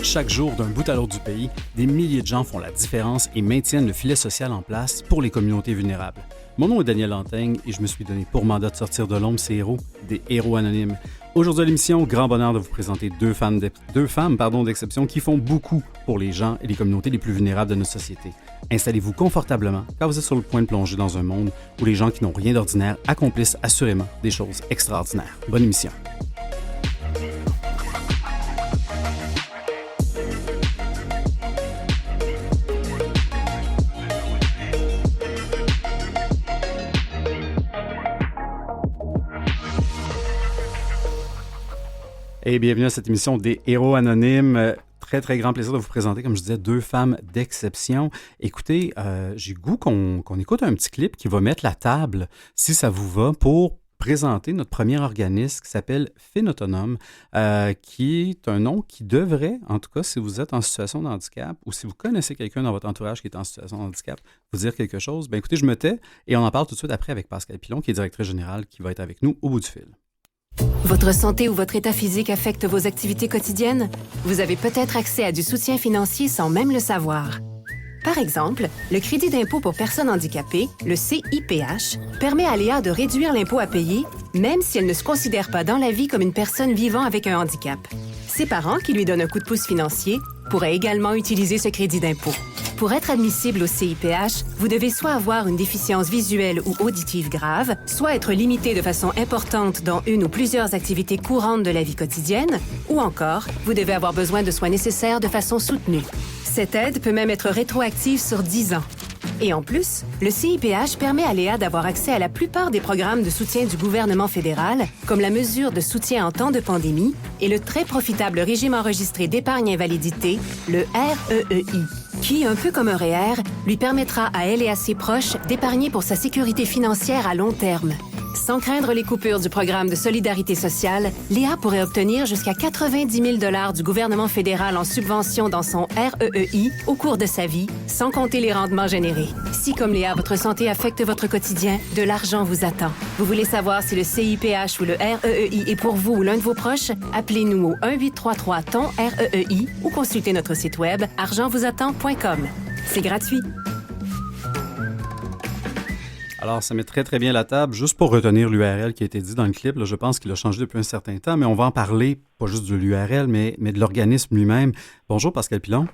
Chaque jour, d'un bout à l'autre du pays, des milliers de gens font la différence et maintiennent le filet social en place pour les communautés vulnérables. Mon nom est Daniel Lantaigne et je me suis donné pour mandat de sortir de l'ombre ces héros, des héros anonymes. Aujourd'hui à l'émission, grand bonheur de vous présenter deux femmes d'exception qui font beaucoup pour les gens et les communautés les plus vulnérables de notre société. Installez-vous confortablement car vous êtes sur le point de plonger dans un monde où les gens qui n'ont rien d'ordinaire accomplissent assurément des choses extraordinaires. Bonne émission. Et bienvenue à cette émission des Héros Anonymes. Très, très grand plaisir de vous présenter, comme je disais, deux femmes d'exception. Écoutez, j'ai le goût qu'on écoute un petit clip qui va mettre la table, si ça vous va, pour présenter notre premier organisme qui s'appelle Finautonome, qui est un nom qui devrait, en tout cas, si vous êtes en situation de handicap ou si vous connaissez quelqu'un dans votre entourage qui est en situation de handicap, vous dire quelque chose. Bien, écoutez, je me tais et on en parle tout de suite après avec Pascal Pilon, qui est directrice générale, qui va être avec nous au bout du fil. Votre santé ou votre état physique affecte vos activités quotidiennes? Vous avez peut-être accès à du soutien financier sans même le savoir. Par exemple, le crédit d'impôt pour personnes handicapées, le CIPH, permet à Léa de réduire l'impôt à payer, même si elle ne se considère pas dans la vie comme une personne vivant avec un handicap. Ses parents, qui lui donnent un coup de pouce financier, pourraient également utiliser ce crédit d'impôt. Pour être admissible au CIPH, vous devez soit avoir une déficience visuelle ou auditive grave, soit être limité de façon importante dans une ou plusieurs activités courantes de la vie quotidienne, ou encore, vous devez avoir besoin de soins nécessaires de façon soutenue. Cette aide peut même être rétroactive sur 10 ans. Et en plus, le CIPH permet à Léa d'avoir accès à la plupart des programmes de soutien du gouvernement fédéral, comme la mesure de soutien en temps de pandémie et le très profitable régime enregistré d'épargne invalidité, le REEI, qui, un peu comme un REER, lui permettra à elle et à ses proches d'épargner pour sa sécurité financière à long terme. Sans craindre les coupures du programme de solidarité sociale, Léa pourrait obtenir jusqu'à 90 000 $ du gouvernement fédéral en subvention dans son REEI au cours de sa vie, sans compter les rendements générés. Si, comme Léa, votre santé affecte votre quotidien, de l'argent vous attend. Vous voulez savoir si le CIPH ou le REEI est pour vous ou l'un de vos proches? Appelez-nous au 1-833-TON-REEI ou consultez notre site web argentvousattend.com. C'est gratuit. Alors, ça met très, très bien la table. Juste pour retenir l'URL qui a été dit dans le clip, là, je pense qu'il a changé depuis un certain temps, mais on va en parler, pas juste de l'URL, mais de l'organisme lui-même. Bonjour, Pascal Pilon.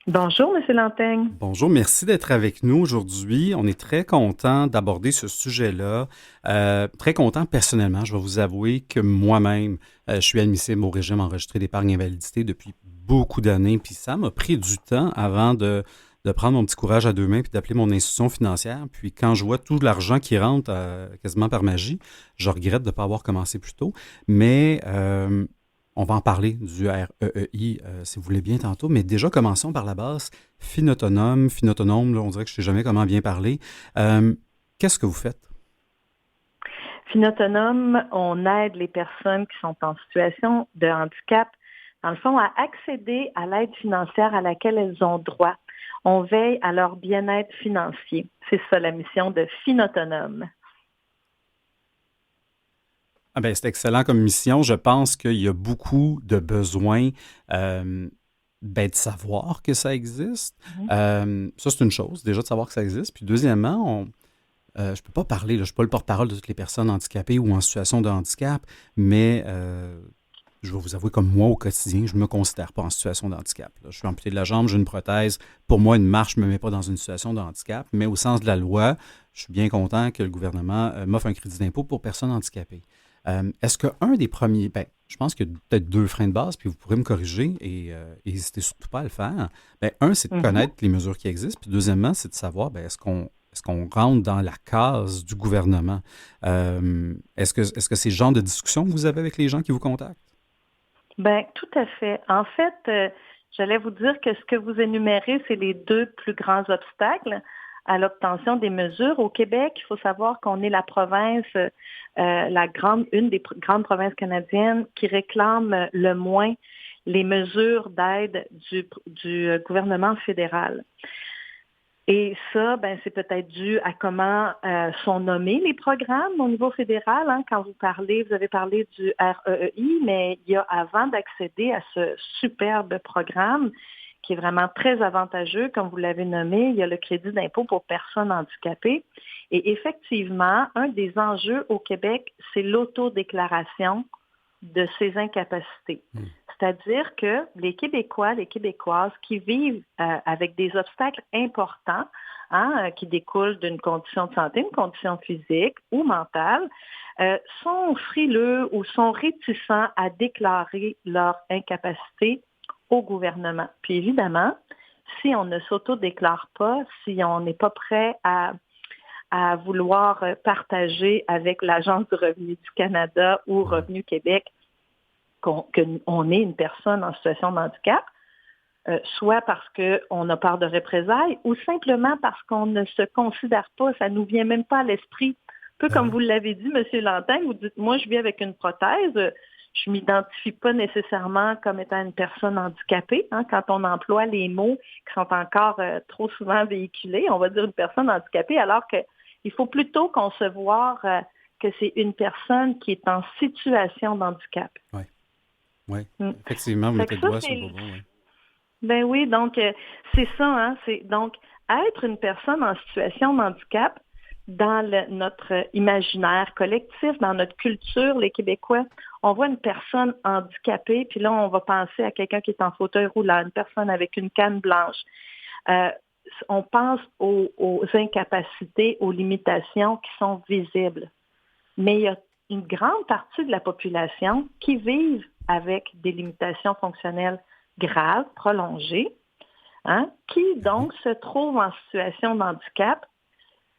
Bonjour, M. Lantaigne. Bonjour, merci d'être avec nous aujourd'hui. On est très content d'aborder ce sujet-là. Très content personnellement, je vais vous avouer que moi-même, je suis admissible au régime enregistré d'épargne invalidité depuis beaucoup d'années, puis ça m'a pris du temps avant de prendre mon petit courage à deux mains puis d'appeler mon institution financière. Puis quand je vois tout l'argent qui rentre quasiment par magie, je regrette de ne pas avoir commencé plus tôt. Mais on va en parler du REEI, si vous voulez bien, tantôt. Mais déjà, commençons par la base. Finautonome, là, on dirait que je ne sais jamais comment bien parler. Qu'est-ce que vous faites? Finautonome, on aide les personnes qui sont en situation de handicap, dans le fond, à accéder à l'aide financière à laquelle elles ont droit. On veille à leur bien-être financier. C'est ça la mission de Finautonome. Ah ben, c'est excellent comme mission. Je pense qu'il y a beaucoup de besoins de savoir que ça existe. Ça, c'est une chose, déjà de savoir que ça existe. Puis deuxièmement, je ne peux pas parler, je ne suis pas le porte-parole de toutes les personnes handicapées ou en situation de handicap, mais je vais vous avouer, comme moi, au quotidien, je ne me considère pas en situation de handicap. Là. Je suis amputé de la jambe, j'ai une prothèse. Pour moi, une marche ne me met pas dans une situation de handicap, mais au sens de la loi, je suis bien content que le gouvernement m'offre un crédit d'impôt pour personnes handicapées. Est-ce qu'un des premiers... je pense qu'il y a peut-être deux freins de base, puis vous pourrez me corriger et n'hésitez surtout pas à le faire. Un, c'est de connaître les mesures qui existent, puis deuxièmement, c'est de savoir, est-ce qu'on rentre dans la case du gouvernement? Est-ce que c'est le genre de discussion que vous avez avec les gens qui vous contactent? Tout à fait. En fait, j'allais vous dire que ce que vous énumérez, c'est les deux plus grands obstacles à l'obtention des mesures. Au Québec, il faut savoir qu'on est la province, une des grandes provinces canadiennes qui réclame le moins les mesures d'aide du gouvernement fédéral. Et ça, ben, c'est peut-être dû à comment sont nommés les programmes au niveau fédéral. Hein. Quand vous avez parlé du REEI, mais il y a, avant d'accéder à ce superbe programme, qui est vraiment très avantageux, comme vous l'avez nommé, il y a le crédit d'impôt pour personnes handicapées. Et effectivement, un des enjeux au Québec, c'est l'autodéclaration de ces incapacités. C'est-à-dire que les Québécois, les Québécoises qui vivent avec des obstacles importants, hein, qui découlent d'une condition de santé, une condition physique ou mentale, sont frileux ou sont réticents à déclarer leur incapacité au gouvernement. Puis évidemment, si on ne s'autodéclare pas, si on n'est pas prêt à vouloir partager avec l'Agence du revenu du Canada ou Revenu Québec qu'on est une personne en situation de handicap, soit parce qu'on a peur de représailles ou simplement parce qu'on ne se considère pas, ça ne nous vient même pas à l'esprit. Un peu comme vous l'avez dit, M. Lantin, vous dites, moi je vis avec une prothèse, je ne m'identifie pas nécessairement comme étant une personne handicapée. Hein, quand on emploie les mots qui sont encore trop souvent véhiculés, on va dire une personne handicapée, alors qu'il faut plutôt concevoir que c'est une personne qui est en situation de handicap. Oui. Oui, effectivement, vous mettez le doigt sur le bobo. Oui. Ben oui, donc c'est ça, hein. Donc être une personne en situation de handicap dans notre imaginaire collectif, dans notre culture, les Québécois, on voit une personne handicapée, puis là, on va penser à quelqu'un qui est en fauteuil roulant, une personne avec une canne blanche. On pense aux incapacités, aux limitations qui sont visibles. Mais il y a une grande partie de la population qui vivent avec des limitations fonctionnelles graves, prolongées, hein, qui donc se trouvent en situation de handicap,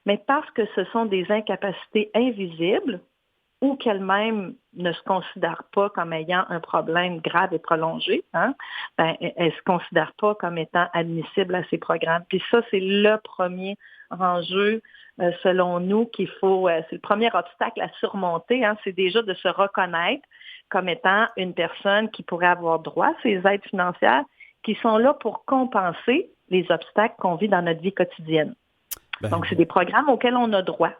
mais parce que ce sont des incapacités invisibles ou qu'elles-mêmes ne se considèrent pas comme ayant un problème grave et prolongé, hein, ben, elles ne se considèrent pas comme étant admissibles à ces programmes. Puis ça, c'est le premier enjeu, selon nous, qu'il faut, c'est le premier obstacle à surmonter, hein, c'est déjà de se reconnaître comme étant une personne qui pourrait avoir droit à ces aides financières qui sont là pour compenser les obstacles qu'on vit dans notre vie quotidienne. Donc, c'est des programmes auxquels on a droit.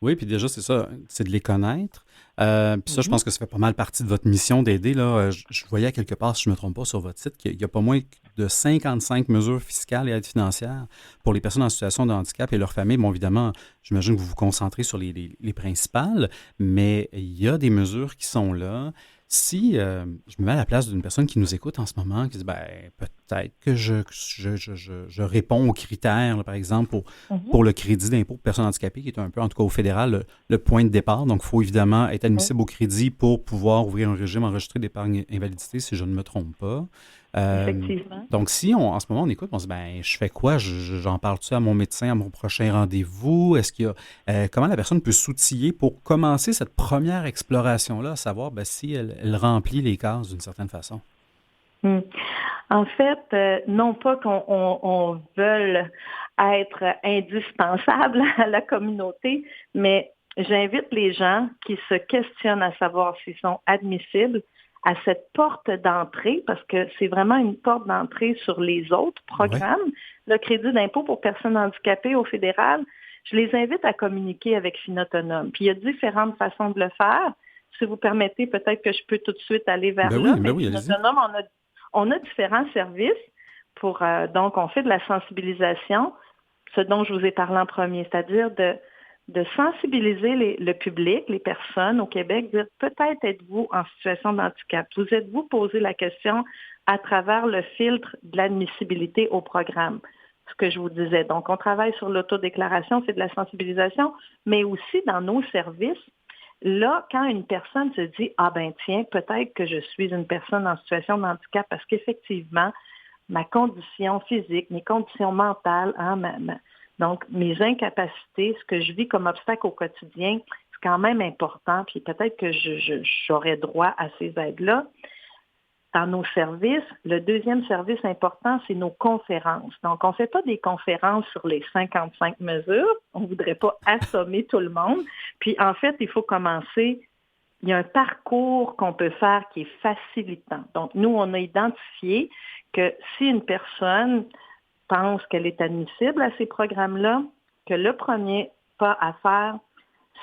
Oui, puis déjà, c'est ça, c'est de les connaître. Puis ça, je pense que ça fait pas mal partie de votre mission d'aider. Là. Je voyais à quelque part, si je ne me trompe pas, sur votre site, qu'il y a pas moins de 55 mesures fiscales et aides financières pour les personnes en situation de handicap et leurs familles. Bon, évidemment, j'imagine que vous vous concentrez sur les principales, mais il y a des mesures qui sont là. Si je me mets à la place d'une personne qui nous écoute en ce moment, qui dit, ben peut-être que je réponds aux critères, là, par exemple, pour le crédit d'impôt pour personnes handicapées, qui est un peu, en tout cas au fédéral, le point de départ. Donc, il faut évidemment être admissible au crédit pour pouvoir ouvrir un régime enregistré d'épargne invalidité, si je ne me trompe pas. Effectivement. Donc, si en ce moment on écoute, on se dit, ben, je fais quoi? J'en parle-tu à mon médecin à mon prochain rendez-vous? Est-ce qu'il y a, comment la personne peut s'outiller pour commencer cette première exploration-là, à savoir si elle remplit les cases d'une certaine façon? En fait, non pas qu'on veuille être indispensable à la communauté, mais j'invite les gens qui se questionnent à savoir s'ils sont admissibles à cette porte d'entrée, parce que c'est vraiment une porte d'entrée sur les autres programmes. Oui. Le crédit d'impôt pour personnes handicapées au fédéral, je les invite à communiquer avec Finautonome. Puis il y a différentes façons de le faire. Si vous permettez, peut-être que je peux tout de suite aller vers là. Oui, oui, Finautonome, on a différents services pour, donc on fait de la sensibilisation, ce dont je vous ai parlé en premier, c'est-à-dire de sensibiliser le public, les personnes au Québec, dire peut-être êtes-vous en situation de handicap. Vous êtes-vous posé la question à travers le filtre de l'admissibilité au programme, ce que je vous disais. Donc, on travaille sur l'autodéclaration, c'est de la sensibilisation, mais aussi dans nos services. Là, quand une personne se dit « Ah ben tiens, peut-être que je suis une personne en situation de handicap parce qu'effectivement, ma condition physique, mes conditions mentales, hein, donc mes incapacités, ce que je vis comme obstacle au quotidien, c'est quand même important, puis peut-être que j'aurais droit à ces aides-là. » Dans nos services, le deuxième service important, c'est nos conférences. Donc, on ne fait pas des conférences sur les 55 mesures. On ne voudrait pas assommer tout le monde. Puis, en fait, il faut commencer. Il y a un parcours qu'on peut faire qui est facilitant. Donc, nous, on a identifié que si une personne pense qu'elle est admissible à ces programmes-là, que le premier pas à faire,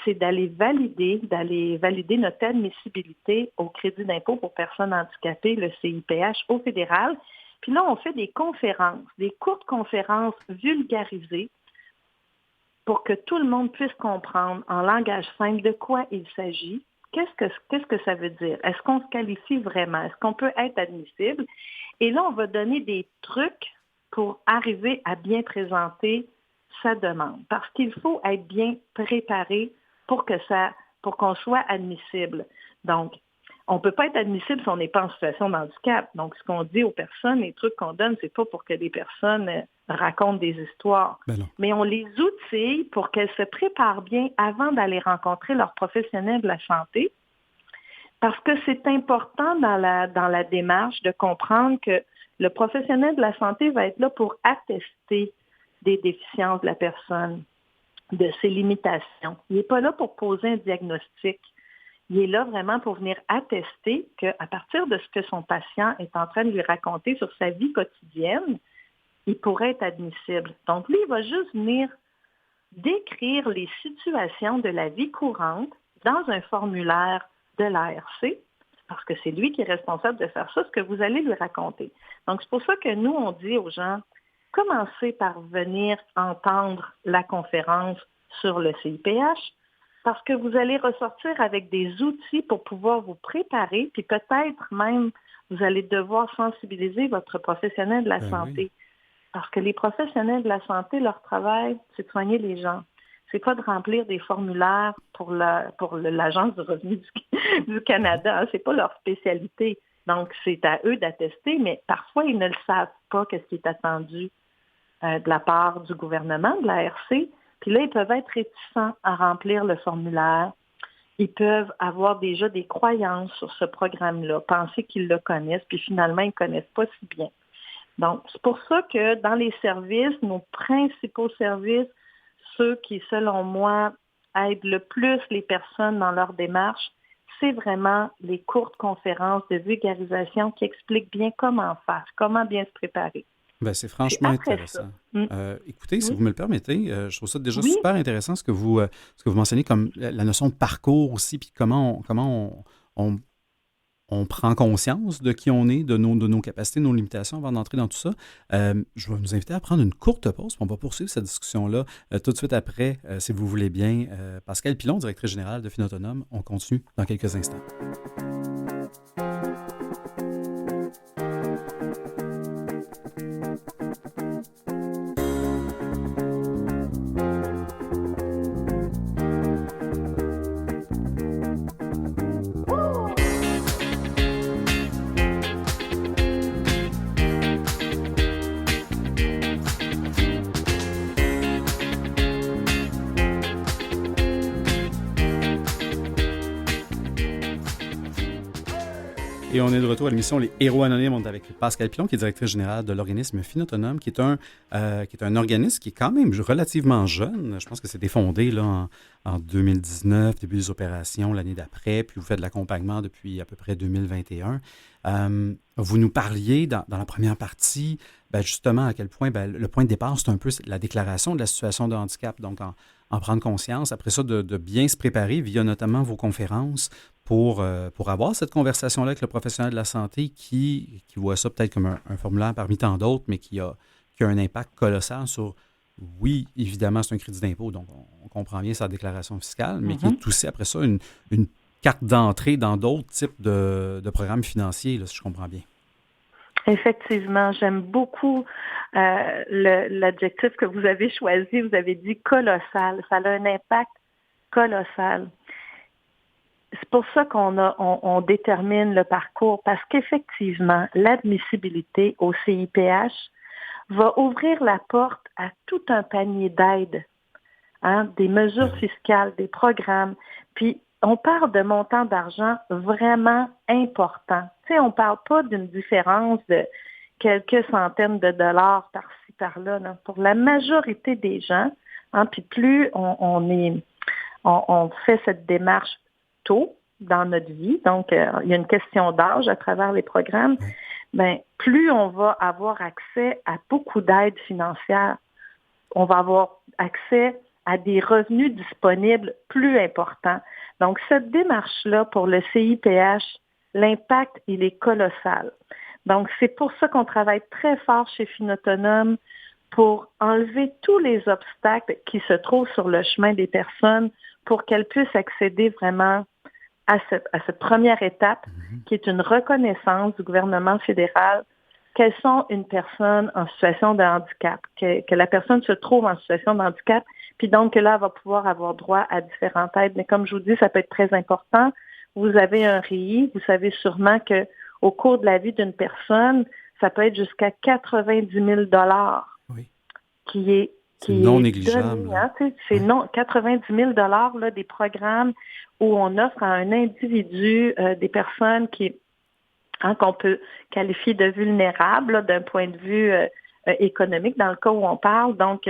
c'est d'aller valider notre admissibilité au crédit d'impôt pour personnes handicapées, le CIPH, au fédéral. Puis là, on fait des conférences, des courtes conférences vulgarisées pour que tout le monde puisse comprendre en langage simple de quoi il s'agit. Qu'est-ce que ça veut dire? Est-ce qu'on se qualifie vraiment? Est-ce qu'on peut être admissible? Et là, on va donner des trucs pour arriver à bien présenter sa demande. Parce qu'il faut être bien préparé pour qu'on soit admissible. Donc, on ne peut pas être admissible si on n'est pas en situation de handicap. Donc, ce qu'on dit aux personnes, les trucs qu'on donne, c'est pas pour que les personnes racontent des histoires. Mais on les outille pour qu'elles se préparent bien avant d'aller rencontrer leurs professionnels de la santé. Parce que c'est important dans la démarche de comprendre que le professionnel de la santé va être là pour attester des déficiences de la personne, de ses limitations. Il n'est pas là pour poser un diagnostic. Il est là vraiment pour venir attester qu'à partir de ce que son patient est en train de lui raconter sur sa vie quotidienne, il pourrait être admissible. Donc, lui, il va juste venir décrire les situations de la vie courante dans un formulaire de l'ARC, parce que c'est lui qui est responsable de faire ça, ce que vous allez lui raconter. Donc, c'est pour ça que nous, on dit aux gens, commencez par venir entendre la conférence sur le CIPH, parce que vous allez ressortir avec des outils pour pouvoir vous préparer, puis peut-être même, vous allez devoir sensibiliser votre professionnel de la santé. Oui. Parce que les professionnels de la santé, leur travail, c'est de soigner les gens. C'est pas de remplir des formulaires pour l'Agence du revenu du Canada. Hein. C'est pas leur spécialité. Donc, c'est à eux d'attester, mais parfois, ils ne le savent pas qu'est-ce qui est attendu de la part du gouvernement, de l'ARC. Puis là, ils peuvent être réticents à remplir le formulaire. Ils peuvent avoir déjà des croyances sur ce programme-là, penser qu'ils le connaissent, puis finalement, ils ne connaissent pas si bien. Donc, c'est pour ça que dans les services, nos principaux services, ceux qui, selon moi, aident le plus les personnes dans leur démarche, c'est vraiment les courtes conférences de vulgarisation qui expliquent bien comment faire, comment bien se préparer. Bien, c'est franchement intéressant. Écoutez, si vous me le permettez, je trouve ça déjà super intéressant ce que vous mentionnez comme la notion de parcours aussi, puis comment on prend conscience de qui on est, de nos capacités, de nos limitations avant d'entrer dans tout ça. Je vais vous inviter à prendre une courte pause, puis on va poursuivre cette discussion-là tout de suite après, si vous voulez bien. Pascale Pilon, directrice générale de Finautonome, on continue dans quelques instants. Et on est de retour à l'émission Les Héros Anonymes. On est avec Pascale Pilon, qui est directrice générale de l'organisme Finautonome, qui est un organisme qui est quand même relativement jeune. Je pense que c'était fondé là, en 2019, début des opérations, l'année d'après, puis vous faites de l'accompagnement depuis à peu près 2021. Vous nous parliez dans la première partie, justement, à quel point le point de départ, c'est un peu la déclaration de la situation de handicap, donc en prendre conscience. Après ça, de bien se préparer via notamment vos conférences pour avoir cette conversation-là avec le professionnel de la santé qui voit ça peut-être comme un formulaire parmi tant d'autres, mais qui a un impact colossal sur, oui, évidemment, c'est un crédit d'impôt, donc on comprend bien sa déclaration fiscale, mais qui est aussi, après ça, une carte d'entrée dans d'autres types de programmes financiers, là, si je comprends bien. Effectivement, j'aime beaucoup l'adjectif que vous avez choisi. Vous avez dit colossal. Ça a un impact colossal. C'est pour ça qu'on détermine le parcours, parce qu'effectivement, l'admissibilité au CIPH va ouvrir la porte à tout un panier d'aides, des mesures fiscales, des programmes. Puis, on parle de montants d'argent vraiment importants. Tu sais, on ne parle pas d'une différence de quelques centaines de dollars par-ci, par-là. Là. Pour la majorité des gens, puis plus on fait cette démarche tôt dans notre vie, donc il y a une question d'âge à travers les programmes, ben, plus on va avoir accès à beaucoup d'aides financières. On va avoir accès à des revenus disponibles plus importants. Donc, cette démarche-là pour le CIPH, l'impact, il est colossal. Donc, c'est pour ça qu'on travaille très fort chez Finautonome pour enlever tous les obstacles qui se trouvent sur le chemin des personnes pour qu'elles puissent accéder vraiment à cette première étape qui est une reconnaissance du gouvernement fédéral qu'elles sont une personne en situation de handicap, que la personne se trouve en situation de handicap, puis donc que là, elle va pouvoir avoir droit à différentes aides. Mais comme je vous dis, ça peut être très important. Vous avez un RII, vous savez sûrement que au cours de la vie d'une personne, ça peut être jusqu'à 90 000 Oui. qui C'est non est négligeable. donné. Hein, c'est non 90 000 là, des programmes où on offre à un individu des personnes qu'on peut qualifier de vulnérables là, d'un point de vue économique, dans le cas où on parle, donc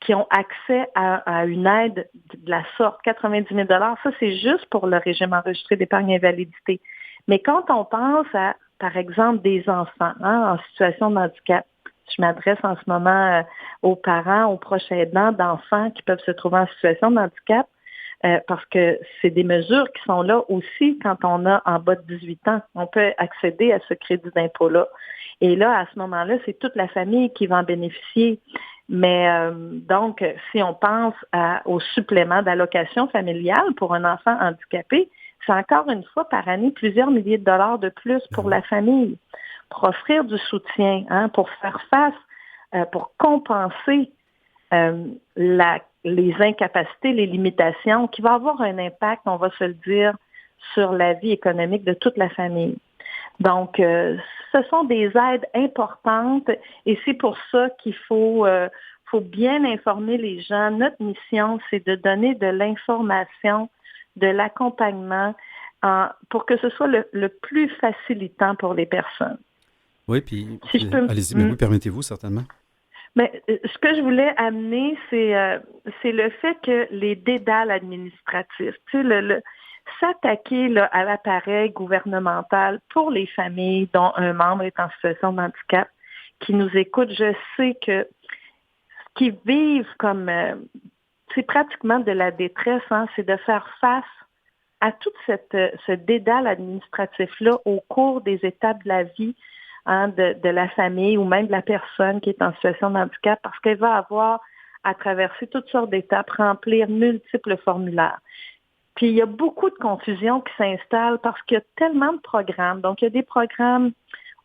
qui ont accès à une aide de la sorte, 90 000 ça c'est juste pour le régime enregistré d'épargne invalidité. Mais quand on pense à, par exemple, des enfants en situation de handicap, je m'adresse en ce moment aux parents, aux proches aidants d'enfants qui peuvent se trouver en situation de handicap, parce que c'est des mesures qui sont là aussi quand on a en bas de 18 ans. On peut accéder à ce crédit d'impôt-là. Et là, à ce moment-là, c'est toute la famille qui va en bénéficier. Mais donc, si on pense au supplément d'allocation familiale pour un enfant handicapé, c'est encore une fois par année plusieurs milliers de dollars de plus pour la famille, pour offrir du soutien, pour faire face, pour compenser les incapacités, les limitations, qui va avoir un impact, on va se le dire, sur la vie économique de toute la famille. Donc, ce sont des aides importantes et c'est pour ça qu'il faut bien informer les gens. Notre mission, c'est de donner de l'information, de l'accompagnement pour que ce soit le plus facilitant pour les personnes. Oui, puis Si je peux allez-y, mais oui, permettez-vous, certainement. Mais ce que je voulais amener, c'est le fait que les dédales administratifs, tu sais, s'attaquer là, à l'appareil gouvernemental pour les familles dont un membre est en situation de handicap, qui nous écoutent, je sais que ce qu'ils vivent comme c'est pratiquement de la détresse, c'est de faire face à tout ce dédale administratif-là au cours des étapes de la vie de la famille ou même de la personne qui est en situation de handicap parce qu'elle va avoir à traverser toutes sortes d'étapes, remplir multiples formulaires. Puis il y a beaucoup de confusion qui s'installe parce qu'il y a tellement de programmes. Donc, il y a des programmes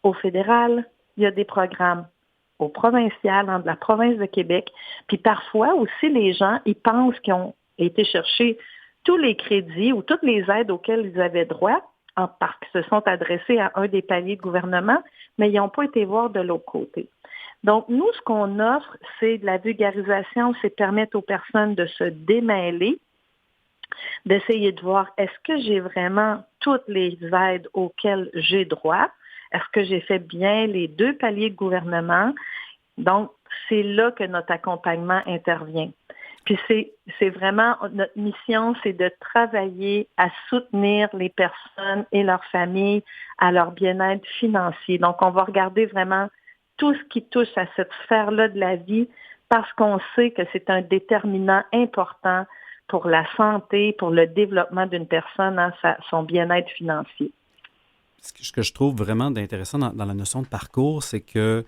au fédéral, il y a des programmes au provincial, de la province de Québec. Puis parfois aussi, les gens, ils pensent qu'ils ont été chercher tous les crédits ou toutes les aides auxquelles ils avaient droit parce qu'ils se sont adressés à un des paliers de gouvernement, mais ils n'ont pas été voir de l'autre côté. Donc, nous, ce qu'on offre, c'est de la vulgarisation, c'est permettre aux personnes de se démêler, d'essayer de voir est-ce que j'ai vraiment toutes les aides auxquelles j'ai droit, est-ce que j'ai fait bien les 2 paliers de gouvernement. Donc, c'est là que notre accompagnement intervient. Puis c'est vraiment, notre mission, c'est de travailler à soutenir les personnes et leurs familles à leur bien-être financier. Donc, on va regarder vraiment tout ce qui touche à cette sphère-là de la vie parce qu'on sait que c'est un déterminant important pour la santé, pour le développement d'une personne, son bien-être financier. Ce que je trouve vraiment intéressant dans la notion de parcours, c'est que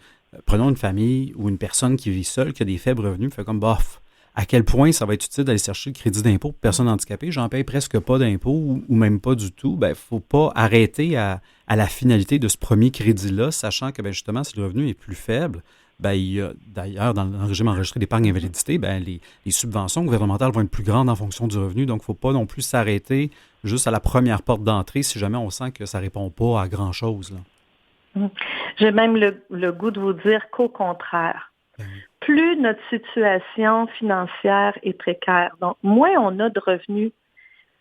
prenons une famille ou une personne qui vit seule, qui a des faibles revenus, fait comme bof. À quel point ça va être utile d'aller chercher le crédit d'impôt pour personnes handicapées? J'en paye presque pas d'impôt ou même pas du tout. Ben, faut pas arrêter à la finalité de ce premier crédit-là, sachant que justement, si le revenu est plus faible, il y a d'ailleurs dans le régime enregistré d'épargne invalidité, les subventions gouvernementales vont être plus grandes en fonction du revenu. Donc, il ne faut pas non plus s'arrêter juste à la première porte d'entrée si jamais on sent que ça ne répond pas à grand-chose. Là. J'ai même le goût de vous dire qu'au contraire, plus notre situation financière est précaire, donc moins on a de revenus,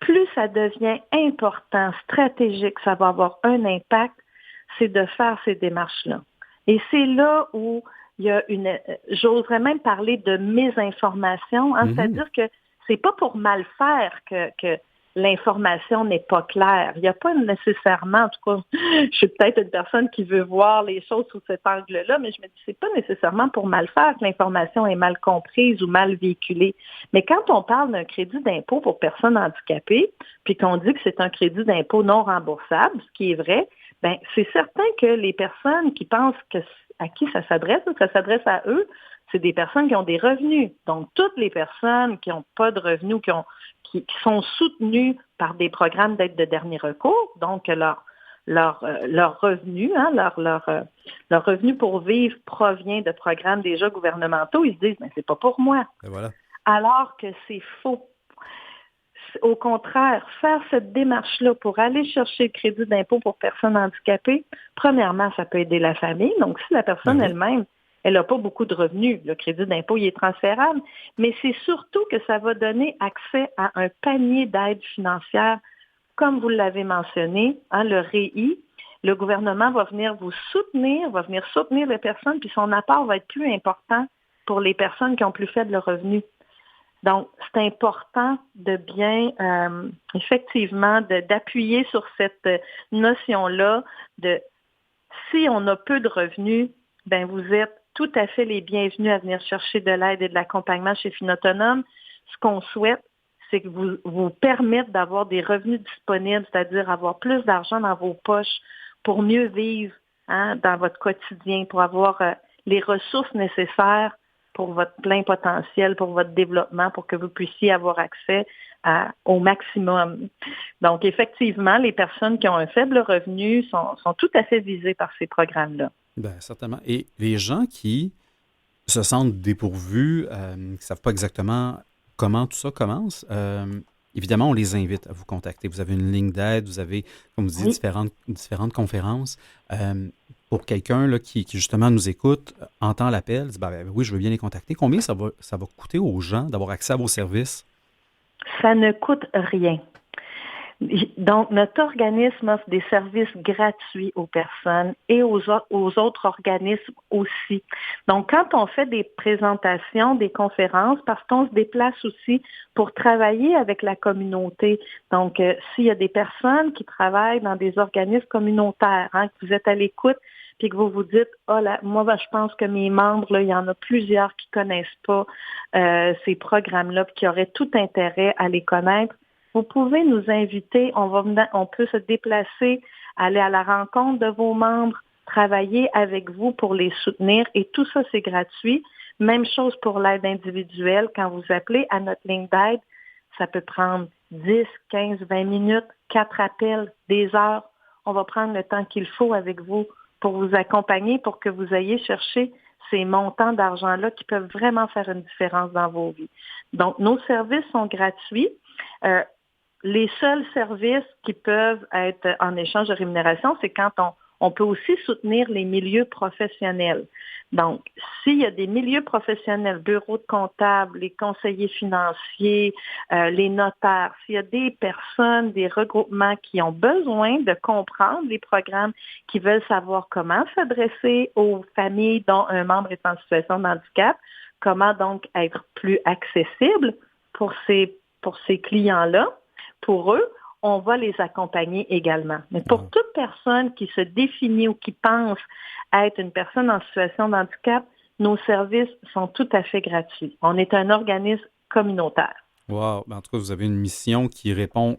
plus ça devient important, stratégique, ça va avoir un impact, c'est de faire ces démarches-là. Et c'est là où il y a j'oserais même parler de mésinformation, c'est-à-dire que c'est pas pour mal faire l'information n'est pas claire. Il n'y a pas nécessairement, en tout cas, je suis peut-être une personne qui veut voir les choses sous cet angle-là, mais je me dis c'est pas nécessairement pour mal faire que l'information est mal comprise ou mal véhiculée. Mais quand on parle d'un crédit d'impôt pour personnes handicapées, puis qu'on dit que c'est un crédit d'impôt non remboursable, ce qui est vrai, ben c'est certain que les personnes qui pensent que à qui ça s'adresse à eux, c'est des personnes qui ont des revenus. Donc, toutes les personnes qui n'ont pas de revenus, qui sont soutenues par des programmes d'aide de dernier recours, donc leur revenu, leur revenu pour vivre provient de programmes déjà gouvernementaux, ils se disent, mais c'est pas pour moi. Et voilà. Alors que c'est faux. Au contraire, faire cette démarche-là pour aller chercher le crédit d'impôt pour personnes handicapées, premièrement, ça peut aider la famille. Donc, si la personne elle-même, elle n'a pas beaucoup de revenus, le crédit d'impôt, il est transférable. Mais c'est surtout que ça va donner accès à un panier d'aides financières, comme vous l'avez mentionné, le REI. Le gouvernement va venir vous soutenir, va venir soutenir les personnes, puis son apport va être plus important pour les personnes qui ont plus faible revenu. Donc, c'est important de bien, effectivement, d'appuyer sur cette notion-là de si on a peu de revenus, ben vous êtes tout à fait les bienvenus à venir chercher de l'aide et de l'accompagnement chez Finautonome. Ce qu'on souhaite, c'est que vous permettre d'avoir des revenus disponibles, c'est-à-dire avoir plus d'argent dans vos poches pour mieux vivre dans votre quotidien, pour avoir les ressources nécessaires pour votre plein potentiel, pour votre développement, pour que vous puissiez avoir accès au maximum. Donc, effectivement, les personnes qui ont un faible revenu sont tout à fait visées par ces programmes-là. Bien, certainement. Et les gens qui se sentent dépourvus, qui ne savent pas exactement comment tout ça commence, évidemment, on les invite à vous contacter. Vous avez une ligne d'aide, vous avez, comme vous dites, différentes conférences. Pour quelqu'un là, qui justement nous écoute, entend l'appel, dit ben, oui, je veux bien les contacter. Combien ça va coûter aux gens d'avoir accès à vos services? Ça ne coûte rien. Donc, notre organisme offre des services gratuits aux personnes et aux autres organismes aussi. Donc, quand on fait des présentations, des conférences, parce qu'on se déplace aussi pour travailler avec la communauté. Donc, s'il y a des personnes qui travaillent dans des organismes communautaires, que vous êtes à l'écoute, puis que vous vous dites, moi, je pense que mes membres, là, il y en a plusieurs qui connaissent pas ces programmes-là, puis qui auraient tout intérêt à les connaître. Vous pouvez nous inviter, on peut se déplacer, aller à la rencontre de vos membres, travailler avec vous pour les soutenir et tout ça, c'est gratuit. Même chose pour l'aide individuelle. Quand vous appelez à notre ligne d'aide, ça peut prendre 10, 15, 20 minutes, 4 appels, des heures. On va prendre le temps qu'il faut avec vous pour vous accompagner, pour que vous ayez cherché ces montants d'argent-là qui peuvent vraiment faire une différence dans vos vies. Donc, nos services sont gratuits. Les seuls services qui peuvent être en échange de rémunération, c'est quand on peut aussi soutenir les milieux professionnels. Donc, s'il y a des milieux professionnels, bureaux de comptables, les conseillers financiers, les notaires, s'il y a des personnes, des regroupements qui ont besoin de comprendre les programmes, qui veulent savoir comment s'adresser aux familles dont un membre est en situation de handicap, comment donc être plus accessible pour ces clients-là, pour eux, on va les accompagner également. Mais pour toute personne qui se définit ou qui pense être une personne en situation de handicap, nos services sont tout à fait gratuits. On est un organisme communautaire. Wow! En tout cas, vous avez une mission qui répond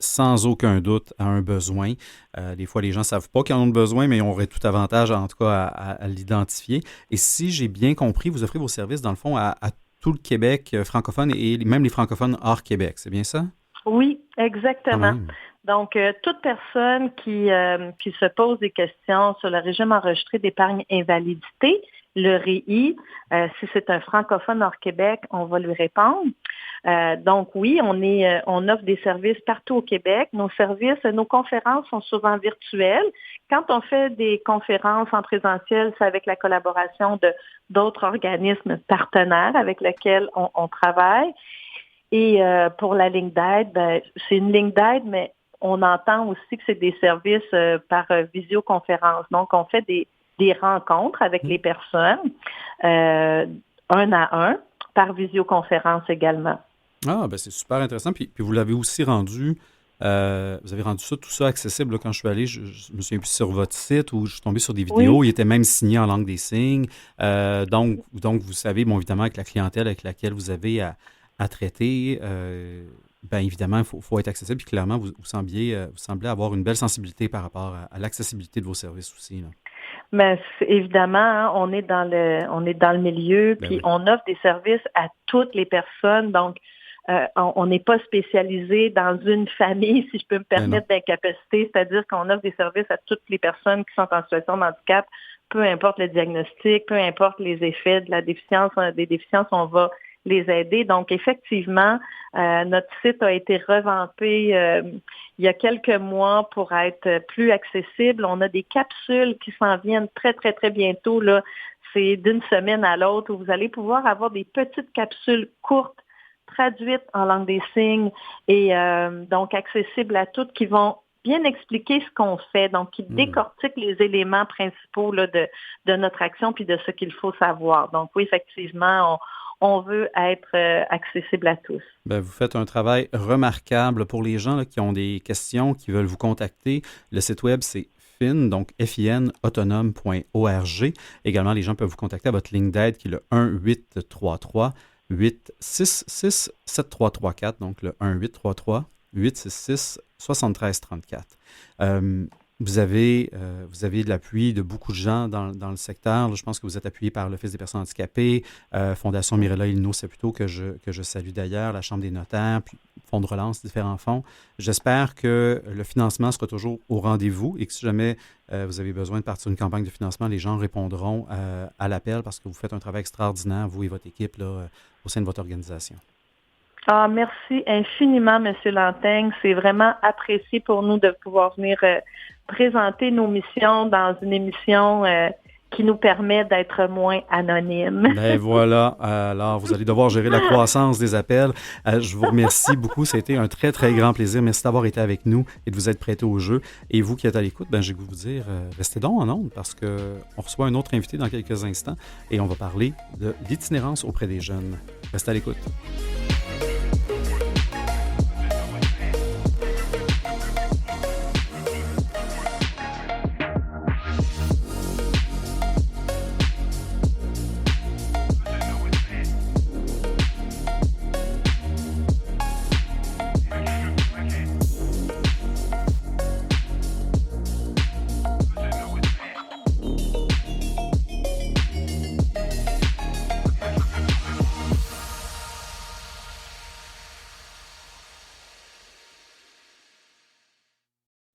sans aucun doute à un besoin. Des fois, les gens ne savent pas qu'ils en ont besoin, mais ils auraient tout avantage, en tout cas, à l'identifier. Et si j'ai bien compris, vous offrez vos services, dans le fond, à tout le Québec francophone et même les francophones hors Québec. C'est bien ça? Oui, exactement. Donc, toute personne qui se pose des questions sur le régime enregistré d'épargne invalidité, le REI, si c'est un francophone hors Québec, on va lui répondre. Donc oui, on offre des services partout au Québec. Nos conférences sont souvent virtuelles. Quand on fait des conférences en présentiel, c'est avec la collaboration d'autres organismes partenaires avec lesquels on travaille. Et pour la ligne d'aide, c'est une ligne d'aide, mais on entend aussi que c'est des services par visioconférence. Donc, on fait des rencontres avec les personnes, un à un, par visioconférence également. Ah, ben c'est super intéressant. Puis vous l'avez aussi rendu, vous avez rendu ça, tout ça accessible. Là, quand je suis allé, je me souviens plus sur votre site où je suis tombé sur des Oui, vidéos. Il était même signé en langue des signes. Donc, vous savez, bon, évidemment, avec la clientèle avec laquelle vous avez à traiter, ben évidemment, il faut être accessible. Puis clairement, vous semblez avoir une belle sensibilité par rapport à l'accessibilité de vos services aussi. Là. mais évidemment, hein, on est dans le milieu, Ben puis oui. on offre des services à toutes les personnes, donc on n'est pas spécialisé dans une famille, si je peux me Ben non. permettre, d'incapacité, c'est-à-dire qu'on offre des services à toutes les personnes qui sont en situation de handicap, peu importe le diagnostic, peu importe les effets de la déficience, des déficiences, on va les aider. Donc, effectivement, notre site a été revampé il y a quelques mois pour être plus accessible. On a des capsules qui s'en viennent très, très, très bientôt. Là. C'est d'une semaine à l'autre où vous allez pouvoir avoir des petites capsules courtes traduites en langue des signes et donc accessibles à toutes qui vont bien expliquer ce qu'on fait, donc qui Hmm. décortiquent les éléments principaux là, de notre action puis de ce qu'il faut savoir. Donc oui, effectivement, on veut être accessible à tous. Ben, vous faites un travail remarquable pour les gens là, qui ont des questions, qui veulent vous contacter. Le site web, c'est fin, donc finautonome.org. Également, les gens peuvent vous contacter à votre ligne d'aide qui est le 1-833-866-7334, donc le 1-833-866-7334. Euh, vous avez de l'appui de beaucoup de gens dans le secteur. Là, je pense que vous êtes appuyé par l'Office des personnes handicapées, Fondation Mirella Ilno Saputo, que je salue d'ailleurs, la Chambre des notaires, puis Fonds de relance, différents fonds. J'espère que le financement sera toujours au rendez-vous et que si jamais vous avez besoin de partir d'une campagne de financement, les gens répondront à l'appel parce que vous faites un travail extraordinaire, vous et votre équipe, là, au sein de votre organisation. Ah, merci infiniment, Monsieur Lantaigne. C'est vraiment apprécié pour nous de pouvoir venir présenter nos missions dans une émission qui nous permet d'être moins anonymes. Ben voilà, alors vous allez devoir gérer la croissance des appels. Je vous remercie beaucoup, ça a été un très très grand plaisir. Merci d'avoir été avec nous et de vous être prêté au jeu. Et vous qui êtes à l'écoute, ben, j'ai goût de vous dire, restez donc en ondes parce qu'on reçoit un autre invité dans quelques instants et on va parler de l'itinérance auprès des jeunes. Restez à l'écoute.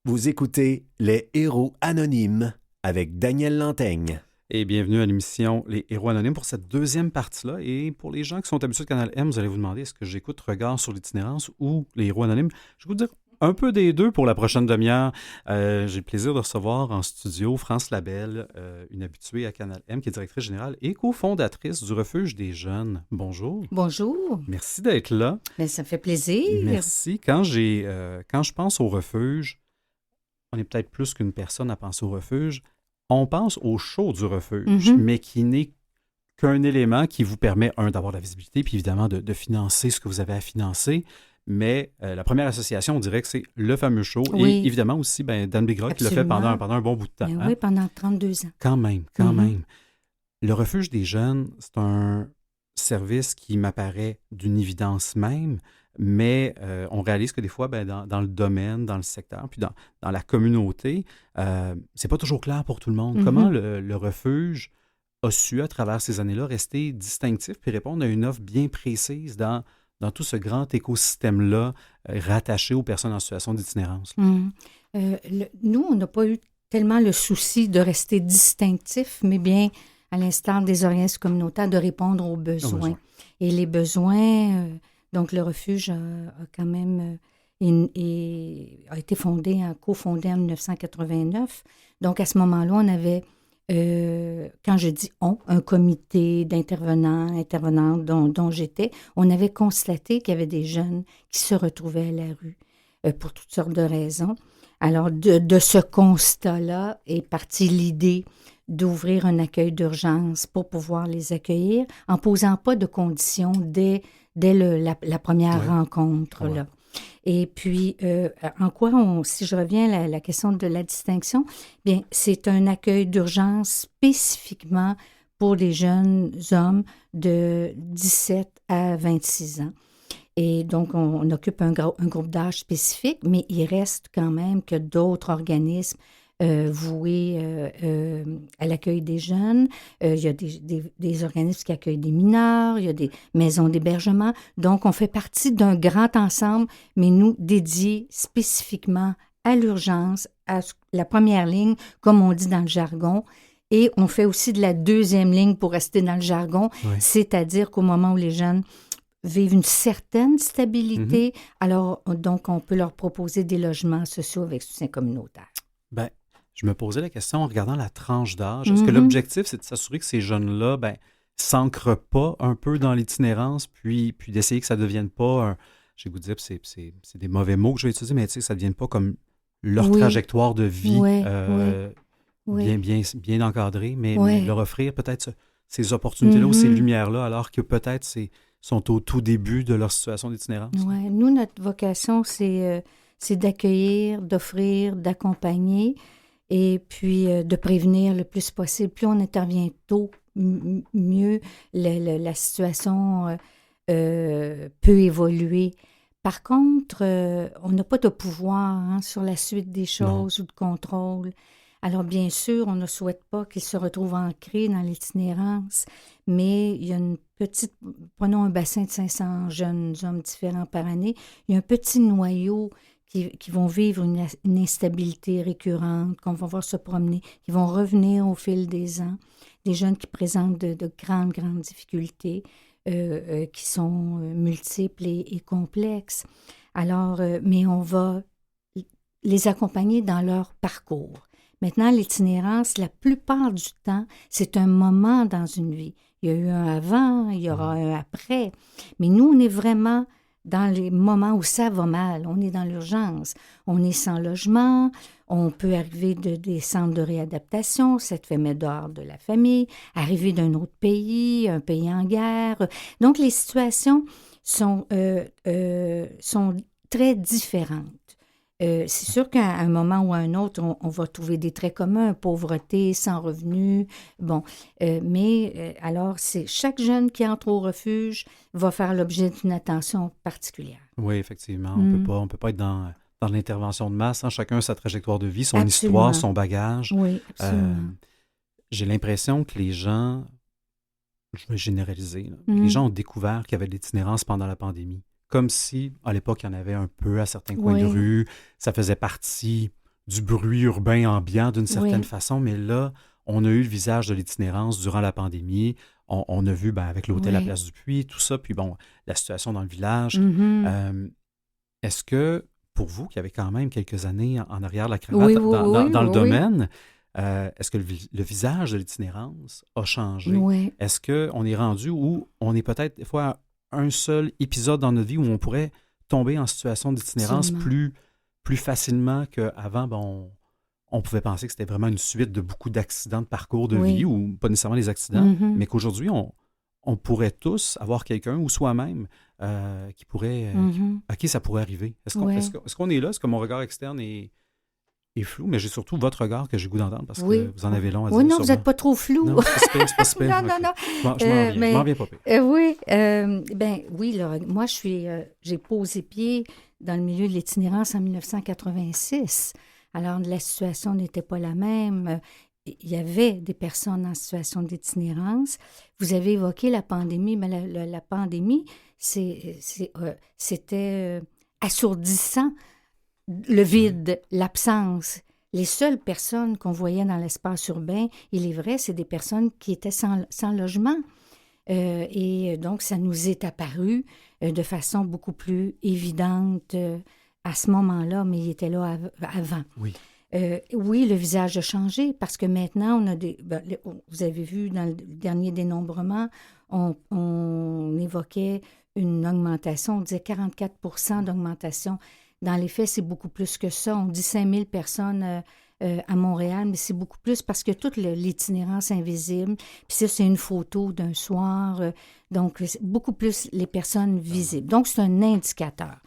Vous écoutez Les Héros Anonymes avec Daniel Lantaigne. Et bienvenue à l'émission Les Héros Anonymes pour cette deuxième partie-là. Et pour les gens qui sont habitués de Canal M, vous allez vous demander est-ce que j'écoute Regard sur l'itinérance ou Les Héros Anonymes. Je vais vous dire un peu des deux pour la prochaine demi-heure. J'ai le plaisir de recevoir en studio France Labelle, une habituée à Canal M, qui est directrice générale et cofondatrice du Refuge des jeunes. Bonjour. Bonjour. Merci d'être là. Mais ça fait plaisir. Merci. Quand je pense au refuge, on est peut-être plus qu'une personne à penser au refuge. On pense au show du refuge, mais qui n'est qu'un élément qui vous permet, d'avoir de la visibilité, puis évidemment de financer ce que vous avez à financer. Mais la première association, on dirait que c'est le fameux show. Oui. Et évidemment aussi, Dan Bigra qui l'a fait pendant un bon bout de temps. Oui, pendant 32 ans. Quand même. Le refuge des jeunes, c'est un service qui m'apparaît d'une évidence même, mais on réalise que des fois, dans le domaine, dans le secteur, puis dans la communauté, c'est pas toujours clair pour tout le monde. Comment le refuge a su, à travers ces années-là, rester distinctif puis répondre à une offre bien précise dans tout ce grand écosystème-là rattaché aux personnes en situation d'itinérance? Nous, on n'a pas eu tellement le souci de rester distinctif, mais bien, à l'instar des organismes communautaires, de répondre aux besoins. Et les besoins, donc le refuge a quand même a été cofondé en 1989. Donc, à ce moment-là, on avait, quand je dis on, un comité intervenantes dont j'étais, on avait constaté qu'il y avait des jeunes qui se retrouvaient à la rue pour toutes sortes de raisons. Alors, de ce constat-là est partie l'idée d'ouvrir un accueil d'urgence pour pouvoir les accueillir en posant pas de conditions dès dès la première rencontre. Ouais. Là. Et puis, en quoi, si je reviens à la question de la distinction, bien, c'est un accueil d'urgence spécifiquement pour les jeunes hommes de 17 à 26 ans. Et donc, on occupe un groupe d'âge spécifique, mais il reste quand même que d'autres organismes voués à l'accueil des jeunes. Il y a des organismes qui accueillent des mineurs, il y a des maisons d'hébergement. Donc, on fait partie d'un grand ensemble, mais nous, dédiés spécifiquement à l'urgence, à la première ligne, comme on dit dans le jargon. Et on fait aussi de la deuxième ligne pour rester dans le jargon, c'est-à-dire qu'au moment où les jeunes vivent une certaine stabilité, alors donc on peut leur proposer des logements sociaux avec soutien communautaire. Ben, je me posais la question en regardant la tranche d'âge. Est-ce que l'objectif, c'est de s'assurer que ces jeunes-là s'ancrent pas un peu dans l'itinérance, puis d'essayer que ça ne devienne pas j'ai goût de dire, c'est des mauvais mots que je vais utiliser, mais tu sais, que ça ne devienne pas comme leur trajectoire de vie bien encadrée, mais leur offrir peut-être ces opportunités-là ou ces lumières-là, alors que peut-être sont au tout début de leur situation d'itinérance. Oui, nous, notre vocation, c'est d'accueillir, d'offrir, d'accompagner et puis de prévenir le plus possible. Plus on intervient tôt, mieux la situation peut évoluer. Par contre, on n'a pas de pouvoir sur la suite des choses ou de contrôle. Alors, bien sûr, on ne souhaite pas qu'ils se retrouvent ancrés dans l'itinérance, mais il y a une petite... Prenons un bassin de 500 jeunes hommes différents par année. Il y a un petit noyau qui vont vivre une instabilité récurrente, qu'on va voir se promener, qui vont revenir au fil des ans. Des jeunes qui présentent de grandes difficultés, qui sont multiples et complexes. Alors, mais on va les accompagner dans leur parcours. Maintenant, l'itinérance, la plupart du temps, c'est un moment dans une vie. Il y a eu un avant, il y aura un après. Mais nous, on est vraiment dans les moments où ça va mal. On est dans l'urgence. On est sans logement. On peut arriver des centres de réadaptation, ça te fait mettre dehors de la famille, arriver d'un autre pays, un pays en guerre. Donc, les situations sont très différentes. C'est sûr qu'à un moment ou à un autre, on va trouver des traits communs, pauvreté, sans revenus. Bon, alors, c'est chaque jeune qui entre au refuge va faire l'objet d'une attention particulière. Oui, effectivement. On peut pas être dans l'intervention de masse. Chacun a sa trajectoire de vie, son histoire, son bagage. Oui, absolument. J'ai l'impression que les gens, je vais généraliser, les gens ont découvert qu'il y avait de l'itinérance pendant la pandémie. Comme si, à l'époque, il y en avait un peu à certains coins de rue. Ça faisait partie du bruit urbain ambiant d'une certaine façon. Mais là, on a eu le visage de l'itinérance durant la pandémie. On a vu avec l'hôtel à Place du Puy, tout ça. Puis bon, la situation dans le village. Est-ce que, pour vous, qui avez quand même quelques années en arrière de la cravate dans le domaine, est-ce que le visage de l'itinérance a changé? Oui. Est-ce qu'on est rendu où on est peut-être des fois un seul épisode dans notre vie où on pourrait tomber en situation d'itinérance plus facilement qu'avant, on pouvait penser que c'était vraiment une suite de beaucoup d'accidents de parcours de vie, ou pas nécessairement des accidents, mais qu'aujourd'hui, on pourrait tous avoir quelqu'un ou soi-même qui pourrait... à qui ça pourrait arriver. Est-ce qu'on est là? Est-ce que mon regard externe est flou? Mais j'ai surtout votre regard que j'ai goût d'entendre parce que vous en avez long à dire. Oui, non, vous n'êtes pas trop flou. Non, c'est pas super. Non. Je m'en viens pas pire. Oui, moi, j'ai posé pied dans le milieu de l'itinérance en 1986. Alors, la situation n'était pas la même. Il y avait des personnes en situation d'itinérance. Vous avez évoqué la pandémie, mais la pandémie, c'était assourdissant. Le vide, l'absence. Les seules personnes qu'on voyait dans l'espace urbain, il est vrai, c'est des personnes qui étaient sans logement. Et donc, ça nous est apparu de façon beaucoup plus évidente à ce moment-là, mais il était là avant. Oui. Oui, le visage a changé parce que maintenant, on a vous avez vu dans le dernier dénombrement, on évoquait une augmentation, on disait 44 d'augmentation. Dans les faits, c'est beaucoup plus que ça. On dit 5 000 personnes à Montréal, mais c'est beaucoup plus parce que toute l'itinérance invisible, puis ça, c'est une photo d'un soir, donc c'est beaucoup plus les personnes visibles. Donc, c'est un indicateur.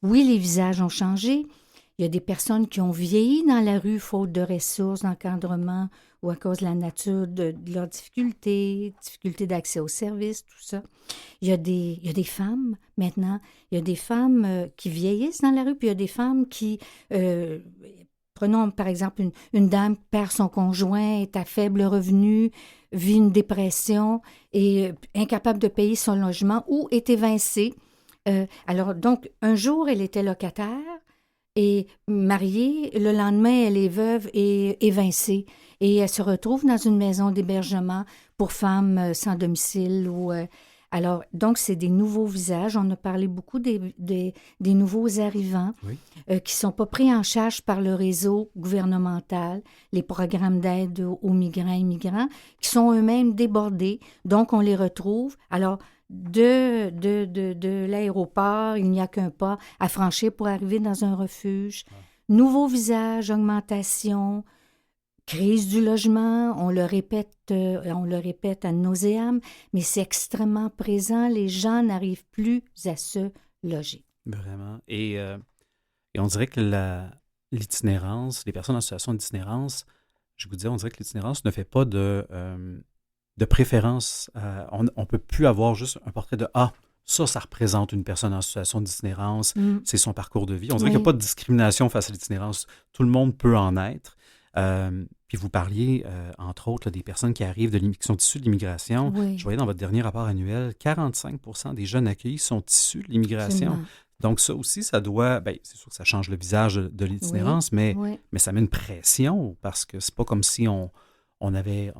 Oui, les visages ont changé. Il y a des personnes qui ont vieilli dans la rue faute de ressources, d'encadrement ou à cause de la nature de leurs difficultés d'accès aux services, tout ça. Il y a des femmes, maintenant, il y a des femmes qui vieillissent dans la rue, puis il y a des femmes qui, prenons par exemple une dame qui perd son conjoint, est à faible revenu, vit une dépression, et incapable de payer son logement ou est évincée. Alors, donc, un jour, elle était locataire et mariée. Le lendemain, elle est veuve et évincée. Et elle se retrouve dans une maison d'hébergement pour femmes sans domicile. Alors, donc, c'est des nouveaux visages. On a parlé beaucoup des nouveaux arrivants qui ne sont pas pris en charge par le réseau gouvernemental, les programmes d'aide aux migrants et migrants, qui sont eux-mêmes débordés. Donc, on les retrouve. Alors, de l'aéroport, il n'y a qu'un pas à franchir pour arriver dans un refuge. Nouveau visage, augmentation, crise du logement, on le répète ad nauseam, mais c'est extrêmement présent. Les gens n'arrivent plus à se loger. Vraiment. Et on dirait que l'itinérance, les personnes en situation d'itinérance, je vous dis, on dirait que l'itinérance ne fait pas de préférence. On ne peut plus avoir juste un portrait de « Ah, ça représente une personne en situation d'itinérance, c'est son parcours de vie ». On dirait qu'il n'y a pas de discrimination face à l'itinérance. Tout le monde peut en être. Puis vous parliez, entre autres, là, des personnes qui arrivent, qui sont issues de l'immigration. Oui. Je voyais dans votre dernier rapport annuel, 45% des jeunes accueillis sont issus de l'immigration. Absolument. Donc ça aussi, ça doit... Bien, c'est sûr que ça change le visage de l'itinérance, mais ça met une pression parce que c'est pas comme si on avait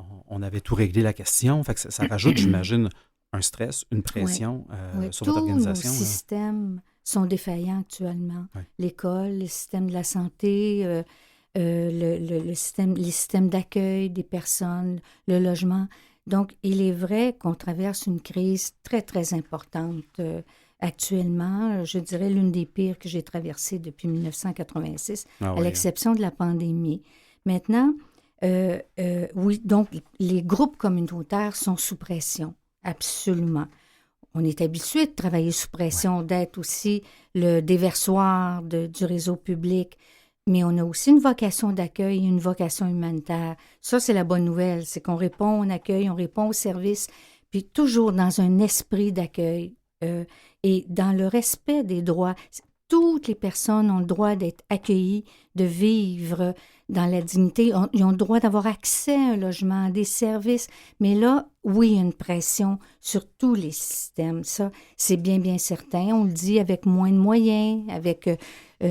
tout réglé la question. Fait que ça rajoute, j'imagine, un stress, une pression sur votre organisation. Tous nos systèmes sont défaillants actuellement. Oui. L'école, le système de la santé, les systèmes d'accueil des personnes, le logement. Donc, il est vrai qu'on traverse une crise très, très importante actuellement. Je dirais l'une des pires que j'ai traversées depuis 1986, à l'exception de la pandémie. Maintenant, oui, donc les groupes communautaires sont sous pression, absolument. On est habitué de travailler sous pression, d'être aussi le déversoir du réseau public, mais on a aussi une vocation d'accueil, une vocation humanitaire. Ça, c'est la bonne nouvelle, c'est qu'on répond, on accueille, on répond au service, puis toujours dans un esprit d'accueil et dans le respect des droits. Toutes les personnes ont le droit d'être accueillies, de vivre dans la dignité. Ils ont le droit d'avoir accès à un logement, à des services. Mais là, oui, il y a une pression sur tous les systèmes. Ça, c'est bien, bien certain. On le dit avec moins de moyens, avec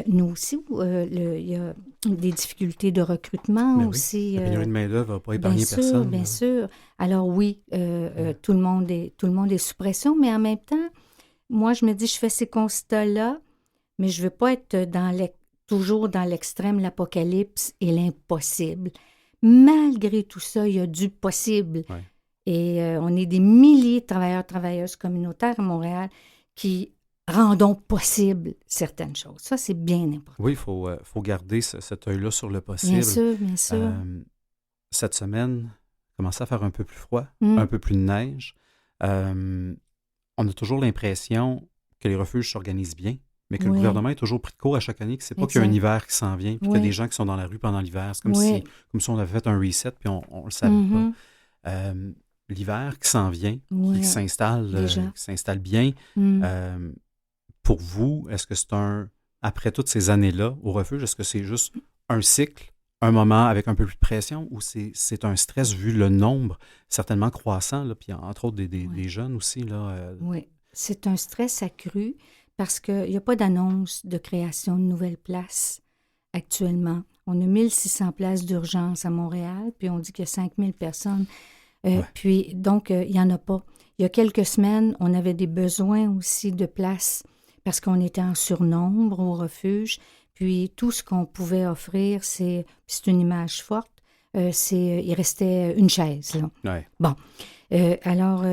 nous aussi. Il y a des difficultés de recrutement mais aussi. Oui. La pénurie de main-d'œuvre ne va pas épargner personne. Bien sûr. Alors oui, tout le monde est sous pression, mais en même temps, moi, je me dis, je fais ces constats-là, mais je ne veux pas être toujours dans l'extrême, l'apocalypse et l'impossible. Malgré tout ça, il y a du possible. Ouais. Et on est des milliers de travailleurs-travailleuses communautaires à Montréal qui rendons possible certaines choses. Ça, c'est bien important. Oui, il faut garder cet œil-là sur le possible. Bien sûr, bien sûr. Cette semaine, il commençait à faire un peu plus froid, un peu plus de neige. On a toujours l'impression que les refuges s'organisent bien, mais que le gouvernement est toujours pris de court à chaque année, que c'est pas qu'il y a un hiver qui s'en vient, puis qu'il y a des gens qui sont dans la rue pendant l'hiver. C'est comme si on avait fait un reset, puis on le savait pas. L'hiver qui s'en vient, qui s'installe bien, pour vous, est-ce que c'est après toutes ces années-là au refuge, est-ce que c'est juste un cycle, un moment avec un peu plus de pression, ou c'est un stress vu le nombre certainement croissant, là, puis entre autres des jeunes aussi? Oui, c'est un stress accru. Parce qu'il n'y a pas d'annonce de création de nouvelles places actuellement. On a 1600 places d'urgence à Montréal, puis on dit qu'il y a 5000 personnes. Puis, donc, il n'y en a pas. Il y a quelques semaines, on avait des besoins aussi de places parce qu'on était en surnombre au refuge. Puis, tout ce qu'on pouvait offrir, c'est une image forte, il restait une chaise. Là. Ouais. Bon, alors...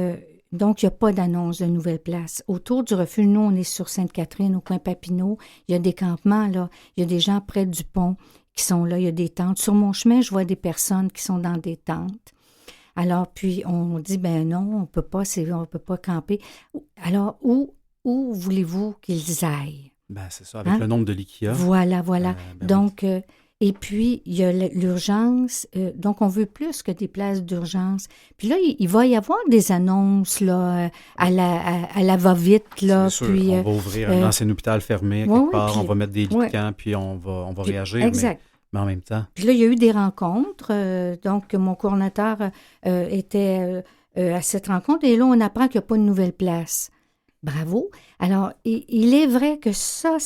donc, il n'y a pas d'annonce de nouvelles places. Autour du refuge, nous, on est sur Sainte-Catherine, au coin Papineau. Il y a des campements, là. Il y a des gens près du pont qui sont là. Il y a des tentes. Sur mon chemin, je vois des personnes qui sont dans des tentes. Alors, puis, on dit, ben non, on peut pas camper. Alors, où voulez-vous qu'ils aillent? Ben, c'est ça, avec le nombre de lits qu'il y a. Voilà. Ben Donc, et puis, il y a l'urgence. Donc, on veut plus que des places d'urgence. Puis là, il va y avoir des annonces là, à la va-vite. Là, c'est sûr, puis, on va ouvrir un ancien hôpital fermé quelque part, puis, on va mettre des lits de camp, puis on va réagir. Exact. Mais en même temps. Puis là, il y a eu des rencontres. Donc, mon coordonnateur était à cette rencontre. Et là, on apprend qu'il n'y a pas de nouvelle place. Bravo. Alors, il est vrai que ça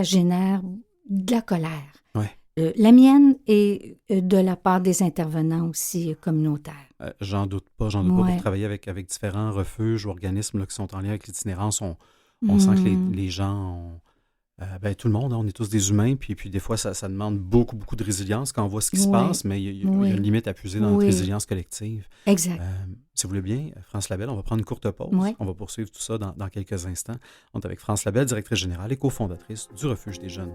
génère de la colère. Ouais. La mienne et de la part des intervenants aussi communautaires. J'en doute pas. Pour travailler avec différents refuges ou organismes là, qui sont en lien avec l'itinérance. On sent que les gens tout le monde, on est tous des humains, puis des fois, ça demande beaucoup, beaucoup de résilience quand on voit ce qui se passe, mais il y a une limite à puiser dans notre résilience si Exact. Si vous voulez bien, France Labelle, on va prendre une courte pause. Oui. On va poursuivre tout ça dans quelques instants. On est avec France Labelle, directrice générale et cofondatrice du Refuge des jeunes.